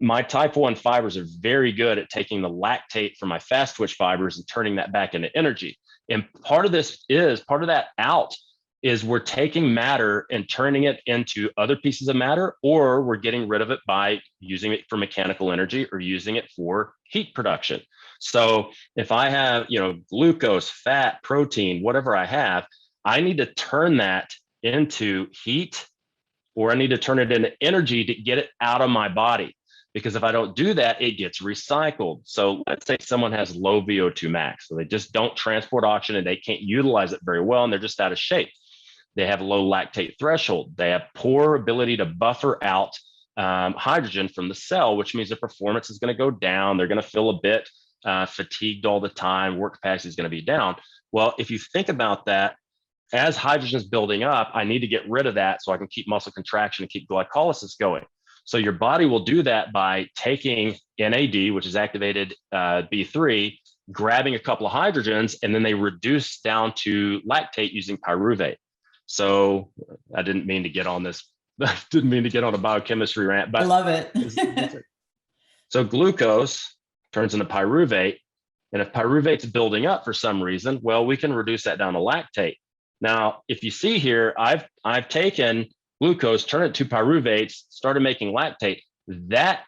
my type 1 fibers are very good at taking the lactate from my fast twitch fibers and turning that back into energy. And part of that out is we're taking matter and turning it into other pieces of matter, or we're getting rid of it by using it for mechanical energy or using it for heat production. So if I have, glucose, fat, protein, whatever I have, I need to turn that into heat, or I need to turn it into energy to get it out of my body. Because if I don't do that, it gets recycled. So let's say someone has low VO2 max, so they just don't transport oxygen and they can't utilize it very well, and they're just out of shape. They have low lactate threshold. They have poor ability to buffer out hydrogen from the cell, which means their performance is going to go down. They're going to feel a bit fatigued all the time. Work capacity is going to be down. Well, if you think about that, as hydrogen is building up, I need to get rid of that so I can keep muscle contraction and keep glycolysis going. So your body will do that by taking NAD, which is activated B3, grabbing a couple of hydrogens, and then they reduce down to lactate using pyruvate. So I didn't mean to get on this. I didn't mean to get on a biochemistry rant, but I love it. So glucose turns into pyruvate. And if pyruvate's building up for some reason, well, we can reduce that down to lactate. Now, if you see here, I've taken glucose, turn it to pyruvates, started making lactate. That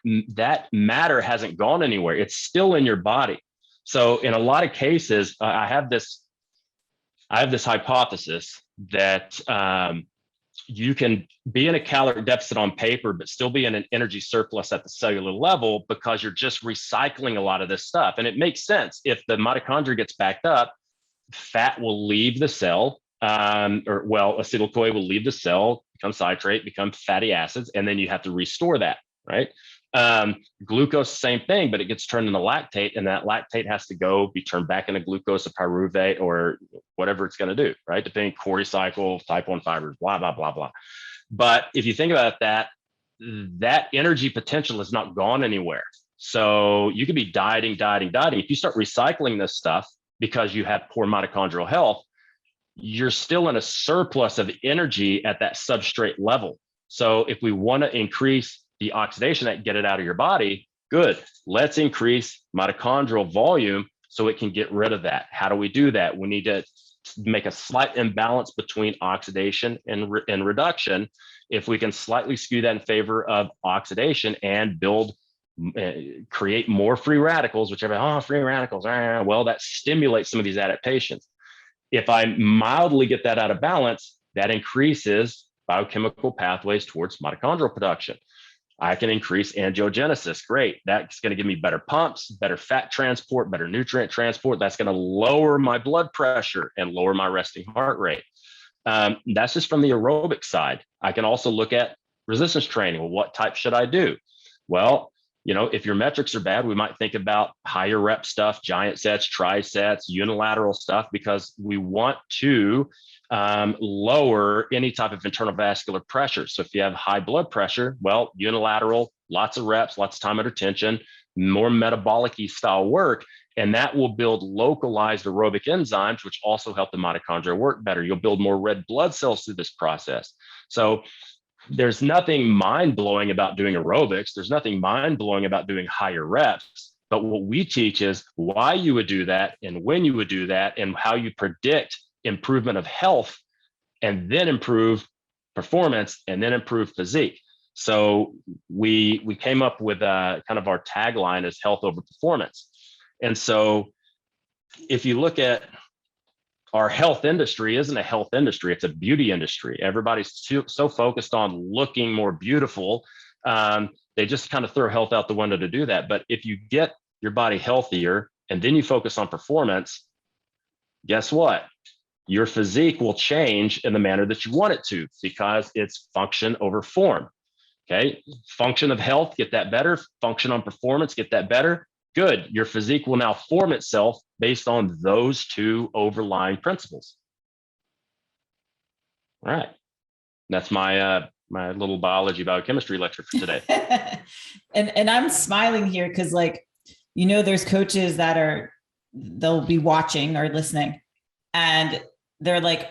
matter hasn't gone anywhere. It's still in your body. So in a lot of cases, I have this hypothesis that you can be in a caloric deficit on paper, but still be in an energy surplus at the cellular level, because you're just recycling a lot of this stuff. And it makes sense. If the mitochondria gets backed up, fat will leave the cell, acetyl-CoA will leave the cell, become citrate, become fatty acids, and then you have to restore that, right? Glucose, same thing, but it gets turned into lactate, and that lactate has to be turned back into glucose or pyruvate or whatever it's going to do, right? Depending, Cori cycle, type 1 fibers, blah, blah, blah, blah. But if you think about that energy potential has not gone anywhere. So you could be dieting. If you start recycling this stuff because you have poor mitochondrial health, you're still in a surplus of energy at that substrate level. So if we want to increase the oxidation that get it out of your body, good. Let's increase mitochondrial volume so it can get rid of that. How do we do that? We need to make a slight imbalance between oxidation and reduction. If we can slightly skew that in favor of oxidation and create more free radicals, free radicals, well, that stimulates some of these adaptations. If I mildly get that out of balance, that increases biochemical pathways towards mitochondrial production. I can increase angiogenesis. Great. That's going to give me better pumps, better fat transport, better nutrient transport. That's going to lower my blood pressure and lower my resting heart rate. That's just from the aerobic side. I can also look at resistance training. Well, what type should I do? Well, if your metrics are bad, we might think about higher rep stuff, giant sets, trisets, unilateral stuff, because we want to lower any type of internal vascular pressure. So if you have high blood pressure, well, unilateral, lots of reps, lots of time under tension, more metabolic-y style work, and that will build localized aerobic enzymes, which also help the mitochondria work better. You'll build more red blood cells through this process. So there's nothing mind-blowing about doing aerobics. There's nothing mind-blowing about doing higher reps. But what we teach is why you would do that and when you would do that and how you predict improvement of health and then improve performance and then improve physique. So we came up with kind of our tagline is health over performance. And so if you look at our health industry, isn't a health industry, it's a beauty industry. Everybody's so focused on looking more beautiful. They just kind of throw health out the window to do that. But if you get your body healthier and then you focus on performance, guess what? Your physique will change in the manner that you want it to, because it's function over form. Okay. Function of health, get that better. Function on performance, get that better. Good. Your physique will now form itself based on those two overlying principles. All right. That's my my little biochemistry lecture for today. and I'm smiling here because, there's coaches that they'll be watching or listening, and they're like,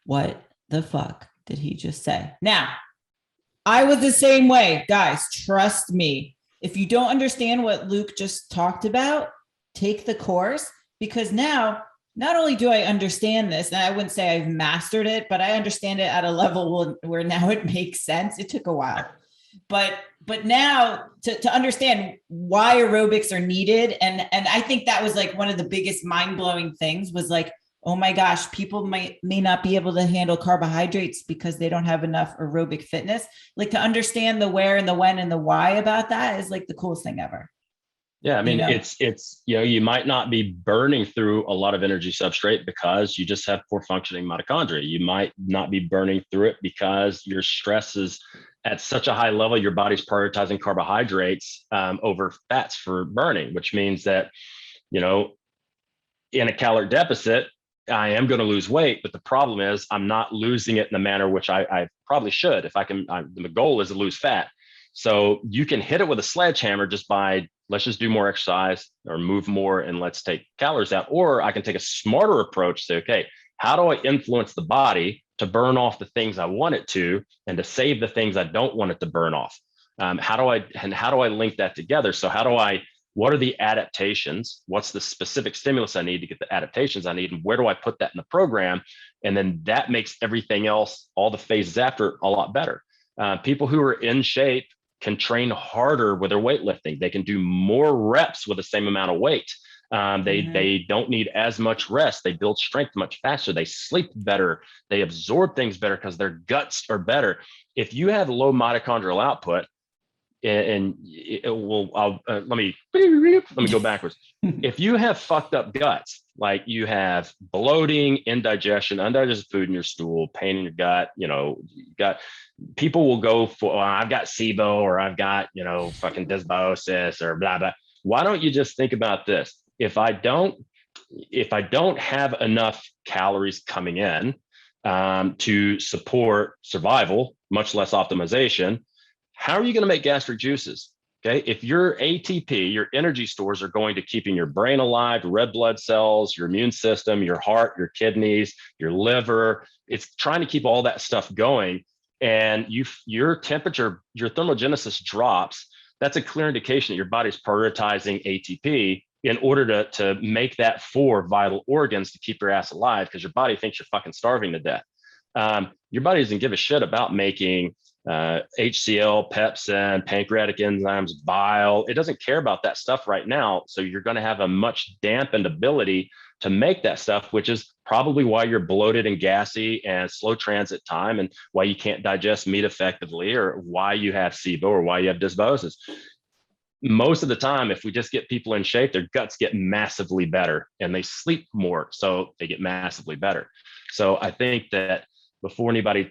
what the fuck did he just say? Now, I was the same way, guys. Trust me. if you don't understand what Luke just talked about, take the course, because now not only do I understand this, and I wouldn't say I've mastered it, but I understand it at a level where now it makes sense. It took a while, but now to understand why aerobics are needed. And I think that was like one of the biggest mind-blowing things was like, oh my gosh, people may not be able to handle carbohydrates because they don't have enough aerobic fitness. Like, to understand the where and the when and the why about that is like the coolest thing ever. Yeah, I mean, You know? it's you might not be burning through a lot of energy substrate because you just have poor functioning mitochondria. You might not be burning through it because your stress is at such a high level, your body's prioritizing carbohydrates over fats for burning, which means that, in a caloric deficit, I am going to lose weight, but the problem is I'm not losing it in the manner which I probably should. If I can, the goal is to lose fat. So you can hit it with a sledgehammer just by, let's just do more exercise or move more and let's take calories out. Or I can take a smarter approach, say, okay, how do I influence the body to burn off the things I want it to and to save the things I don't want it to burn off? How do I link that together? So what are the adaptations? What's the specific stimulus I need to get the adaptations I need? And where do I put that in the program? And then that makes everything else, all the phases after, a lot better. People who are in shape can train harder with their weightlifting. They can do more reps with the same amount of weight. They don't need as much rest. They build strength much faster. They sleep better. They absorb things better because their guts are better. If you have low mitochondrial output, and it will, let me go backwards. If you have fucked up guts, like you have bloating, indigestion, undigested food in your stool, pain in your gut, people will go for, I've got SIBO or I've got, fucking dysbiosis or blah, blah. Why don't you just think about this? If I don't have enough calories coming in to support survival, much less optimization, how are you going to make gastric juices? Okay. If your ATP, your energy stores are going to keeping your brain alive, red blood cells, your immune system, your heart, your kidneys, your liver, it's trying to keep all that stuff going. And your temperature, your thermogenesis drops. That's a clear indication that your body's prioritizing ATP in order to make that for vital organs to keep your ass alive, because your body thinks you're fucking starving to death. Your body doesn't give a shit about making HCl, pepsin, pancreatic enzymes, bile. It doesn't care about that stuff right now. So you're going to have a much dampened ability to make that stuff, which is probably why you're bloated and gassy and slow transit time, and why you can't digest meat effectively, or why you have SIBO, or why you have dysbiosis. Most of the time, if we just get people in shape, their guts get massively better and they sleep more, so they get massively better. So I think that before anybody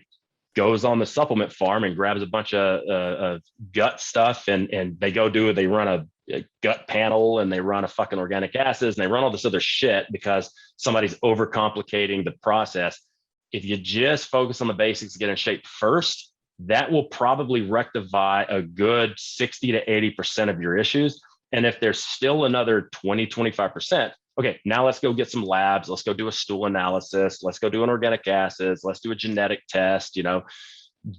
goes on the supplement farm and grabs a bunch of gut stuff and they run a gut panel and they run a fucking organic acids and they run all this other shit because somebody's overcomplicating the process. If you just focus on the basics, get in shape first, that will probably rectify a good 60 to 80% of your issues. And if there's still another 20, 25%, okay, now let's go get some labs. Let's go do a stool analysis. Let's go do an organic acids. Let's do a genetic test.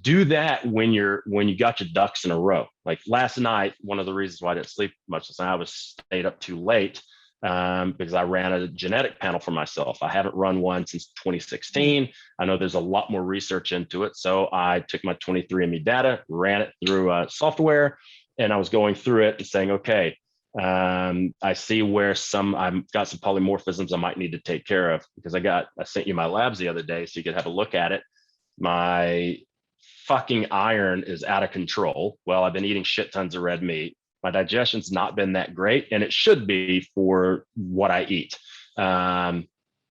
Do that when you got your ducks in a row. Like last night, one of the reasons why I didn't sleep much last night, I stayed up too late because I ran a genetic panel for myself. I haven't run one since 2016. I know there's a lot more research into it. So I took my 23andMe data, ran it through software, and I was going through it and saying, okay, I see where I've got some polymorphisms I might need to take care of, because I sent you my labs the other day so you could have a look at it. My fucking iron is out of control. Well, I've been eating shit tons of red meat. My digestion's not been that great, and it should be for what I eat. I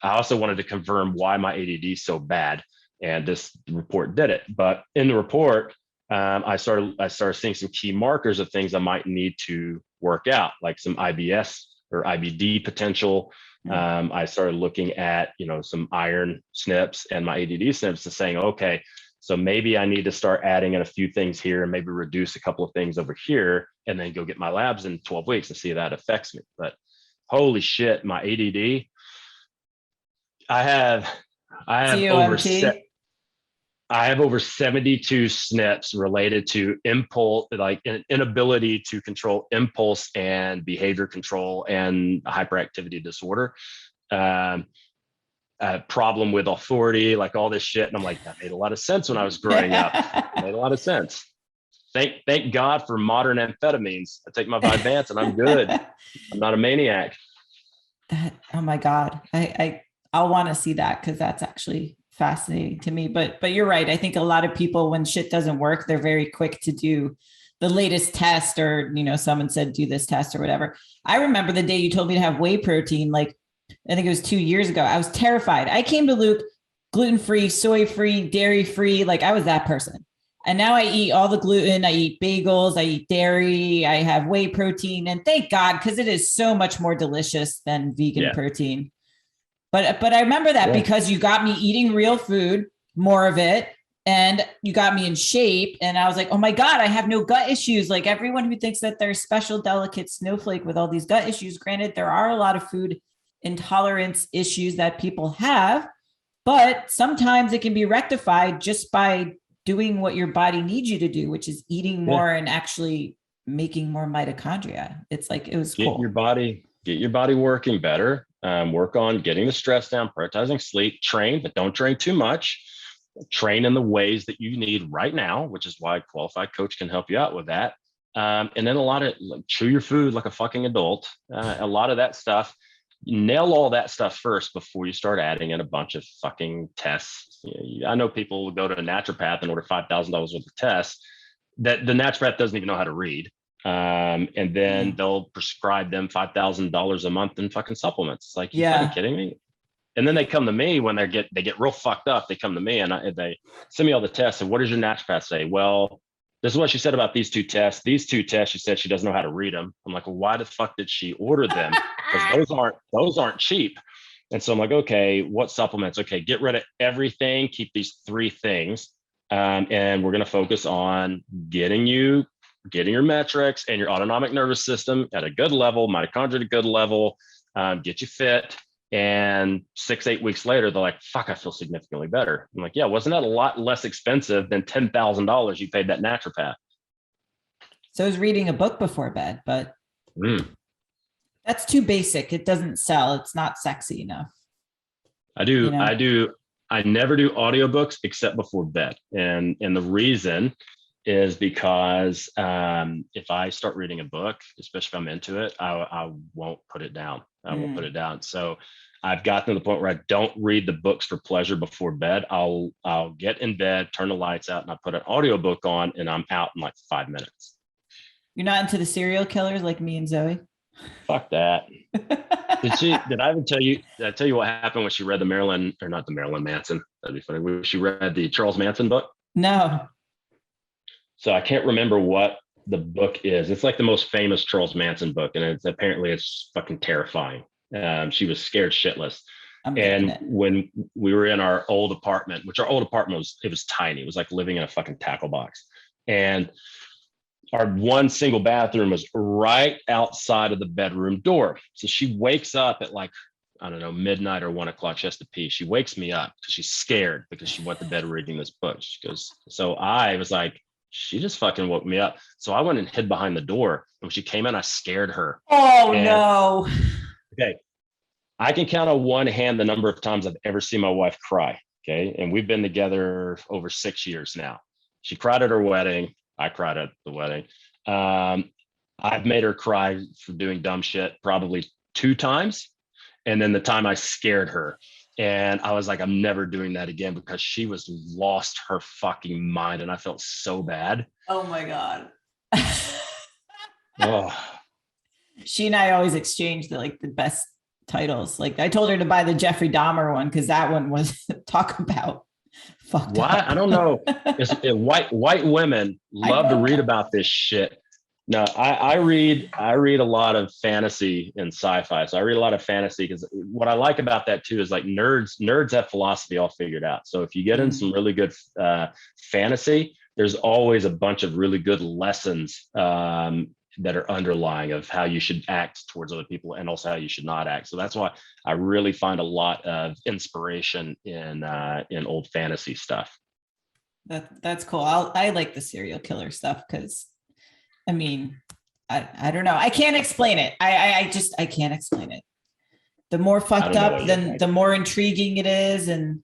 also wanted to confirm why my ADD is so bad, and this report did it. But in the report, I started seeing some key markers of things I might need to work out, like some IBS or IBD potential. I started looking at, some iron SNPs and my ADD SNPs and saying, okay, so maybe I need to start adding in a few things here and maybe reduce a couple of things over here, and then go get my labs in 12 weeks and see if that affects me. But holy shit, my ADD, I have over I have over 72 SNPs related to impulse, like an inability to control impulse and behavior control and hyperactivity disorder. Problem with authority, like all this shit. And I'm like, that made a lot of sense when I was growing up. It made a lot of sense. Thank God for modern amphetamines. I take my Vyvanse and I'm good. I'm not a maniac. Oh my God. I'll want to see that, because that's actually fascinating to me. But you're right. I think a lot of people, when shit doesn't work, they're very quick to do the latest test, or, someone said, do this test or whatever. I remember the day you told me to have whey protein, like, I think it was 2 years ago. I was terrified. I came to Luke gluten-free, soy-free, dairy-free. Like, I was that person. And now I eat all the gluten. I eat bagels. I eat dairy. I have whey protein. And thank God, because it is so much more delicious than vegan protein. But I remember that because you got me eating real food, more of it, and you got me in shape. And I was like, oh my God, I have no gut issues. Like, everyone who thinks that they're a special, delicate snowflake with all these gut issues, granted, there are a lot of food intolerance issues that people have, but sometimes it can be rectified just by doing what your body needs you to do, which is eating more and actually making more mitochondria. It's like, it was cool. Get your body working better. Work on getting the stress down, prioritizing sleep, train, but don't train too much. Train in the ways that you need right now, which is why a qualified coach can help you out with that. And then a lot of chew your food like a fucking adult. A lot of that stuff, nail all that stuff first before you start adding in a bunch of fucking tests. I know people will go to a naturopath and order $5,000 worth of tests that the naturopath doesn't even know how to read. And then they'll prescribe them $5,000 a month in fucking supplements. It's like, you fucking kidding me? And then they come to me when they get real fucked up. They come to me and they send me all the tests. And what does your naturopath say? Well, this is what she said about these two tests. These two tests, she said she doesn't know how to read them. I'm like, well, why the fuck did she order them? Because those aren't cheap. And so I'm like, okay, what supplements? Okay, get rid of everything. Keep these 3 things. And we're going to focus on getting your metrics and your autonomic nervous system at a good level, mitochondria at a good level, get you fit. And 6-8 weeks later, they're like, fuck, I feel significantly better. I'm like, yeah, wasn't that a lot less expensive than $10,000 you paid that naturopath? So I was reading a book before bed, but that's too basic. It doesn't sell. It's not sexy enough. I never do audiobooks except before bed. And the reason is because if I start reading a book, especially if I'm into it, I won't put it down. I won't put it down. So I've gotten to the point where I don't read the books for pleasure before bed. I'll get in bed, turn the lights out, and I put an audiobook on, and I'm out in like 5 minutes. You're not into the serial killers like me and Zoe? Fuck that. Did I tell you what happened when she read not the Marilyn Manson? That'd be funny. When she read the Charles Manson book? No. So I can't remember what the book is. It's like the most famous Charles Manson book, and it's fucking terrifying. She was scared shitless. And when we were in our old apartment, which our old apartment was tiny. It was like living in a fucking tackle box. And our one single bathroom was right outside of the bedroom door. So she wakes up at like, I don't know, midnight or 1 o'clock. She has to pee. She wakes me up because she's scared because she went to bed reading this book. She goes, so I was like, she just fucking woke me up. So I went and hid behind the door. And when she came in, I scared her. Oh, no. Okay. I can count on one hand the number of times I've ever seen my wife cry. Okay. And we've been together over 6 years now. She cried at her wedding. I cried at the wedding. I've made her cry for doing dumb shit probably 2 times. And then the time I scared her. And I was like, I'm never doing that again, because she was lost her fucking mind. And I felt so bad. Oh my God. Oh. She and I always exchanged the best titles. Like, I told her to buy the Jeffrey Dahmer one, because that one was talk about fucked up. I don't know. White women love to read about this shit. No, I read a lot of fantasy and sci-fi. So I read a lot of fantasy, because what I like about that too is like nerds have philosophy all figured out. So if you get in some really good fantasy, there's always a bunch of really good lessons that are underlying of how you should act towards other people, and also how you should not act. So that's why I really find a lot of inspiration in old fantasy stuff. That's cool. I like the serial killer stuff because, I mean, I don't know. I can't explain it. I can't explain it. The more fucked up, then the more intriguing it is. And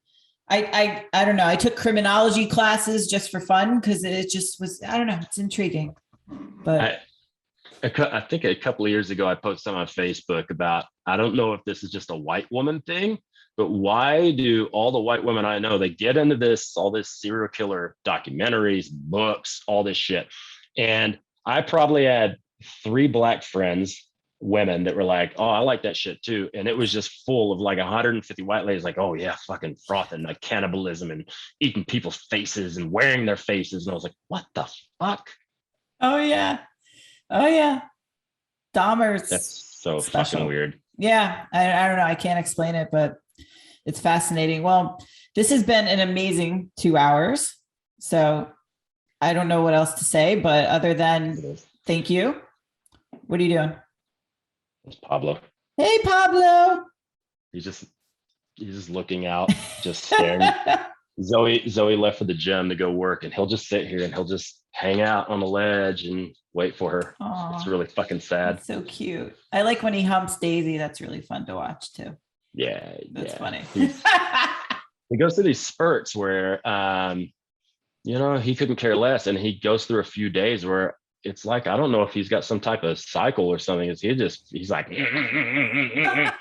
I don't know. I took criminology classes just for fun because it just was, I don't know, it's intriguing. But I think a couple of years ago, I posted on Facebook about, I don't know if this is just a white woman thing, but why do all the white women I know, they get into this, all this serial killer documentaries, books, all this shit. And I probably had 3 black friends, women that were like, oh, I like that shit too. And it was just full of like 150 white ladies like, oh yeah, fucking frothing, like cannibalism and eating people's faces and wearing their faces. And I was like, what the fuck? oh yeah. Oh yeah. Dahmer's That's so special. fucking weird. Yeah. I don't know. I can't explain it, but it's fascinating. Well, this has been an amazing 2 hours. So I don't know what else to say, but other than thank you. What are you doing? It's Pablo. Hey, Pablo. He's just looking out, just staring. Zoe left for the gym to go work, and he'll just sit here and he'll just hang out on the ledge and wait for her. Aww, it's really fucking sad. That's so cute. I like when he humps Daisy. That's really fun to watch too. Yeah, that's funny. He goes through these spurts where he couldn't care less, and he goes through a few days where it's like, I don't know if he's got some type of cycle or something. He's like, I'm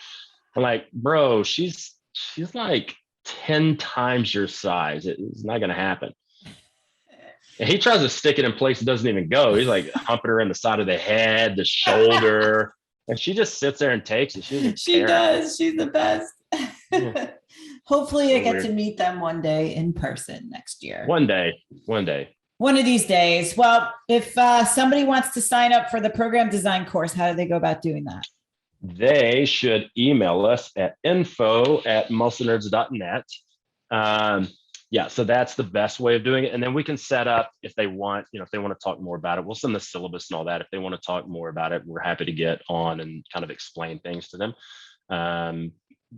like, bro, she's like 10 times your size. It's not going to happen. And he tries to stick it in place. It doesn't even go. He's like humping her in the side of the head, the shoulder. And she just sits there and takes it. She does. She's the best. Yeah. Hopefully I get to meet them one day in person next year. One day. One of these days. Well, if somebody wants to sign up for the program design course, how do they go about doing that? They should email us at info@musclenerds.net. So that's the best way of doing it. And then we can set up if they want, if they want to talk more about it, we'll send the syllabus and all that. If they want to talk more about it, we're happy to get on and kind of explain things to them.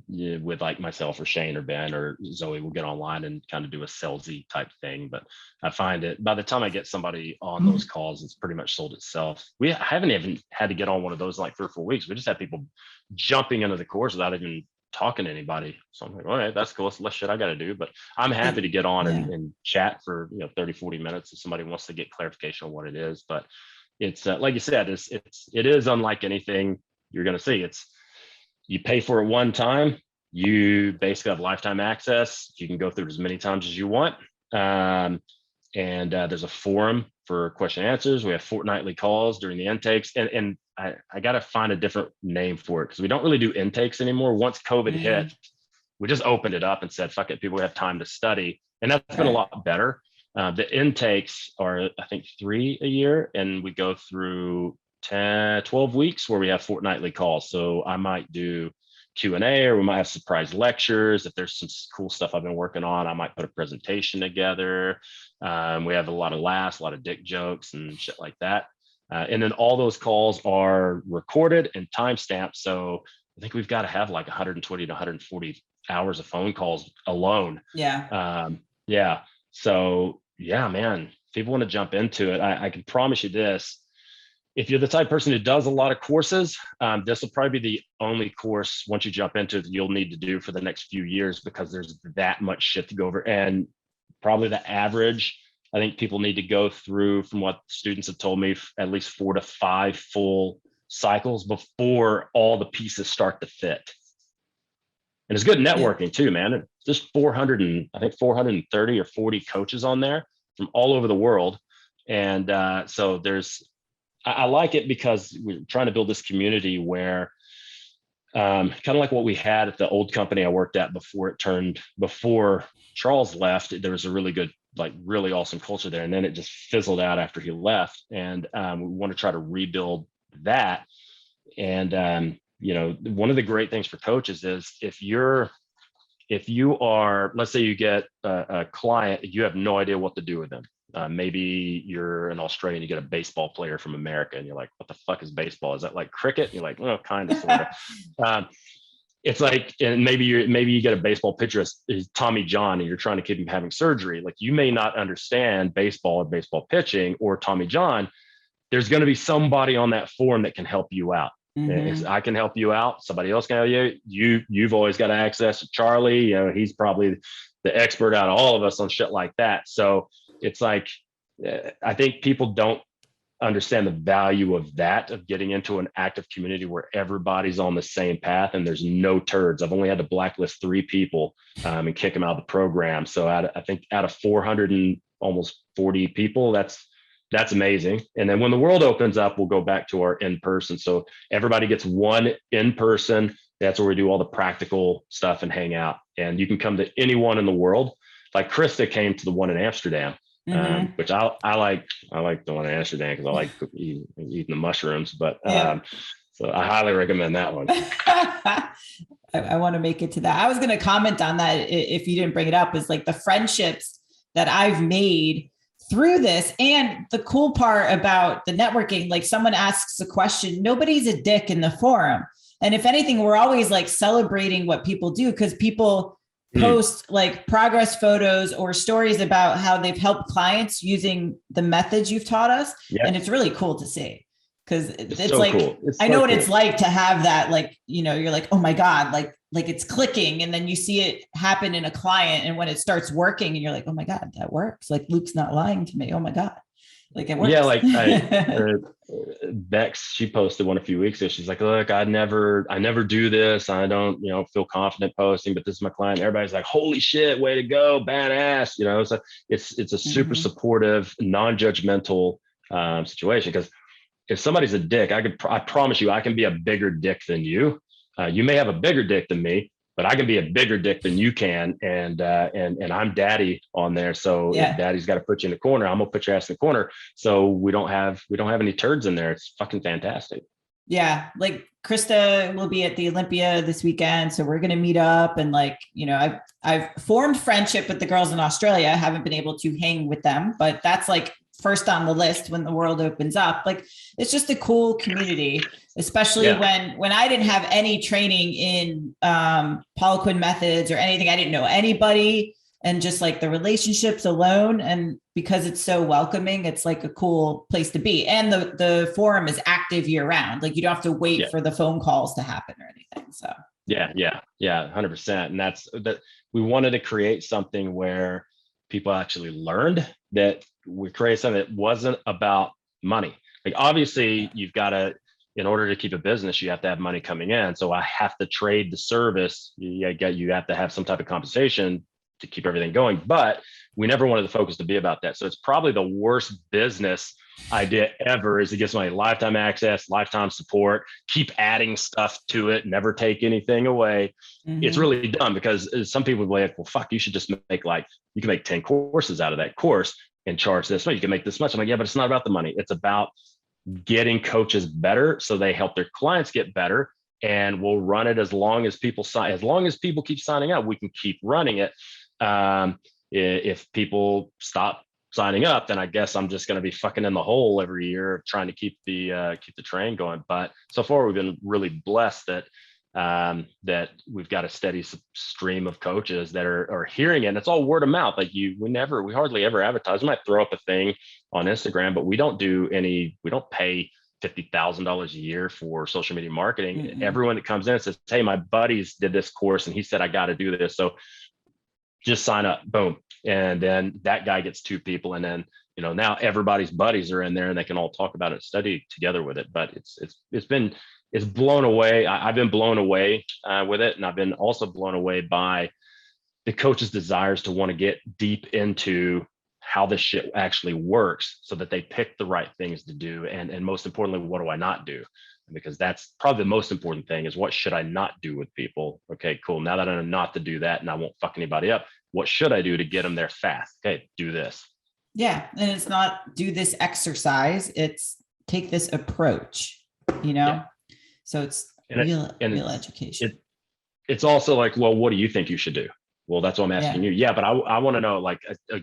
With like myself or Shane or Ben or Zoe, we'll get online and kind of do a salesy type thing. But I find it by the time I get somebody on those calls, it's pretty much sold itself. I haven't even had to get on one of those in like 3 or 4 weeks. We just have people jumping into the course without even talking to anybody. So I'm like, all right, that's cool. It's less shit I got to do, but I'm happy to get on and chat for 30, 40 minutes if somebody wants to get clarification on what it is. But it's like you said, it is unlike anything you're going to see. You pay for it one time, you basically have lifetime access. You can go through it as many times as you want. And there's a forum for question and answers. We have fortnightly calls during the intakes. And I got to find a different name for it because we don't really do intakes anymore. Once COVID hit, we just opened it up and said, fuck it, people have time to study. And that's been a lot better. The intakes are, I think, 3 a year. And we go through 12 weeks where we have fortnightly calls. So I might do Q&A, or we might have surprise lectures. If there's some cool stuff I've been working on, I might put a presentation together. We have a lot of laughs, a lot of dick jokes and shit like that. And then all those calls are recorded and timestamped. So I think we've got to have like 120 to 140 hours of phone calls alone. Yeah. So yeah, man, if people want to jump into it, I can promise you this. If you're the type of person who does a lot of courses, this will probably be the only course once you jump into it that you'll need to do for the next few years because there's that much shit to go over. And probably the average, I think people need to go through, from what students have told me, at least 4 to 5 full cycles before all the pieces start to fit. And it's good networking too, man. There's 430 or 40 coaches on there from all over the world. And so I like it because we're trying to build this community where kind of like what we had at the old company I worked at before Charles left. There was a really good, like really awesome culture there. And then it just fizzled out after he left. And we want to try to rebuild that. And, one of the great things for coaches is if you are, let's say you get a client, you have no idea what to do with them. Maybe you're an Australian, you get a baseball player from America and you're like, what the fuck is baseball? Is that like cricket? And you're like, well, kind of, sort of. it's like, and maybe you get a baseball pitcher is Tommy John and you're trying to keep him having surgery. Like you may not understand baseball or baseball pitching or Tommy John. There's going to be somebody on that forum that can help you out. Mm-hmm. I can help you out. Somebody else can help you. You've always got access to Charlie. You know, he's probably the expert out of all of us on shit like that. So it's like, I think people don't understand the value of that, of getting into an active community where everybody's on the same path and there's no turds. I've only had to blacklist 3 people and kick them out of the program. So I think out of 400 and almost 40 people, that's amazing. And then when the world opens up, we'll go back to our in-person. So everybody gets one in-person. That's where we do all the practical stuff and hang out. And you can come to anyone in the world. Like Krista came to the one in Amsterdam. Mm-hmm. Which I like the one in Amsterdam because I like eating the mushrooms, but so I highly recommend that one. I want to make it to that. I was going to comment on that if you didn't bring it up, is like the friendships that I've made through this. And the cool part about the networking, like someone asks a question, nobody's a dick in the forum. And if anything, we're always like celebrating what people do, because people post like progress photos or stories about how they've helped clients using the methods you've taught us. Yeah. And it's really cool to see, because it's so like, cool. I know what it's like to have that, like, you know, you're like, oh my God, like it's clicking. And then you see it happen in a client. And when it starts working and you're like, oh my God, that works. Like Luke's not lying to me. Oh my God. Like it works. Yeah, like Bex, she posted one a few weeks ago. She's like, look, I never do this. I don't, feel confident posting, but this is my client. Everybody's like, holy shit, way to go, badass. So it's a super supportive, non-judgmental situation. Because if somebody's a dick, I promise you, I can be a bigger dick than you. You may have a bigger dick than me, but I can be a bigger dick than you can. And I'm daddy on there. So if daddy's got to put you in the corner, I'm gonna put your ass in the corner. So we don't have any turds in there. It's fucking fantastic. Yeah. Like Krista will be at the Olympia this weekend. So we're going to meet up. And like, I've formed friendship with the girls in Australia. I haven't been able to hang with them, but that's like first on the list when the world opens up. Like, it's just a cool community, especially when I didn't have any training in Poliquin methods or anything. I didn't know anybody, and just like the relationships alone. And because it's so welcoming, it's like a cool place to be. And the forum is active year round. Like you don't have to wait for the phone calls to happen or anything. So yeah, 100%. And that's that. We wanted to create something where people actually learned that we created something that wasn't about money. Like obviously you've got to, in order to keep a business, you have to have money coming in. So I have to trade the service. You have to have some type of compensation to keep everything going. But we never wanted the focus to be about that. So it's probably the worst business idea ever, is to get somebody lifetime access, lifetime support, keep adding stuff to it, never take anything away. Mm-hmm. It's really dumb, because some people will be like, well, fuck, you should just make you can make 10 courses out of that course and charge this much. You can make this much. I'm like, yeah, but it's not about the money. It's about getting coaches better so they help their clients get better. And we'll run it as long as people keep signing up, we can keep running it. If people stop signing up, then I guess I'm just going to be fucking in the hole every year trying to keep the train going. But so far we've been really blessed that we've got a steady stream of coaches that are hearing it. And it's all word of mouth. Like we hardly ever advertise. We might throw up a thing on Instagram, but we don't pay $50,000 a year for social media marketing. Mm-hmm. Everyone that comes in and says, hey, my buddies did this course and he said, I got to do this. So just sign up, boom. And then that guy gets 2 people. And then, now everybody's buddies are in there and they can all talk about it, study together with it. But it's blown away. I've been blown away with it. And I've been also blown away by the coaches' desires to want to get deep into how this shit actually works so that they pick the right things to do. And most importantly, what do I not do? Because that's probably the most important thing, is what should I not do with people? Okay, cool. Now that I know not to do that and I won't fuck anybody up, what should I do to get them there fast? Okay, do this. Yeah. And it's not do this exercise, it's take this approach, Yeah. So it's real education. It's also like, well, what do you think you should do? Well, that's what I'm asking you. Yeah, but I want to know, like a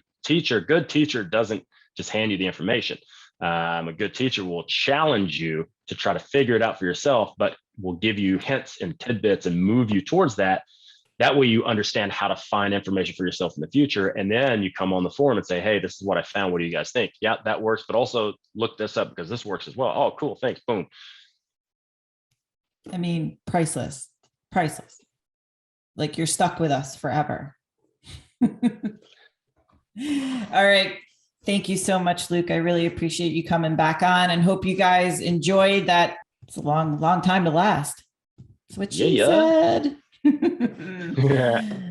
good teacher doesn't just hand you the information. A good teacher will challenge you to try to figure it out for yourself, but will give you hints and tidbits and move you towards that. That way you understand how to find information for yourself in the future. And then you come on the forum and say, hey, this is what I found. What do you guys think? Yeah, that works. But also look this up because this works as well. Oh, cool. Thanks. Boom. I mean, priceless, priceless. Like you're stuck with us forever. All right. Thank you so much, Luke. I really appreciate you coming back on and hope you guys enjoyed that. It's a long, long time to last. That's what she said. Yeah.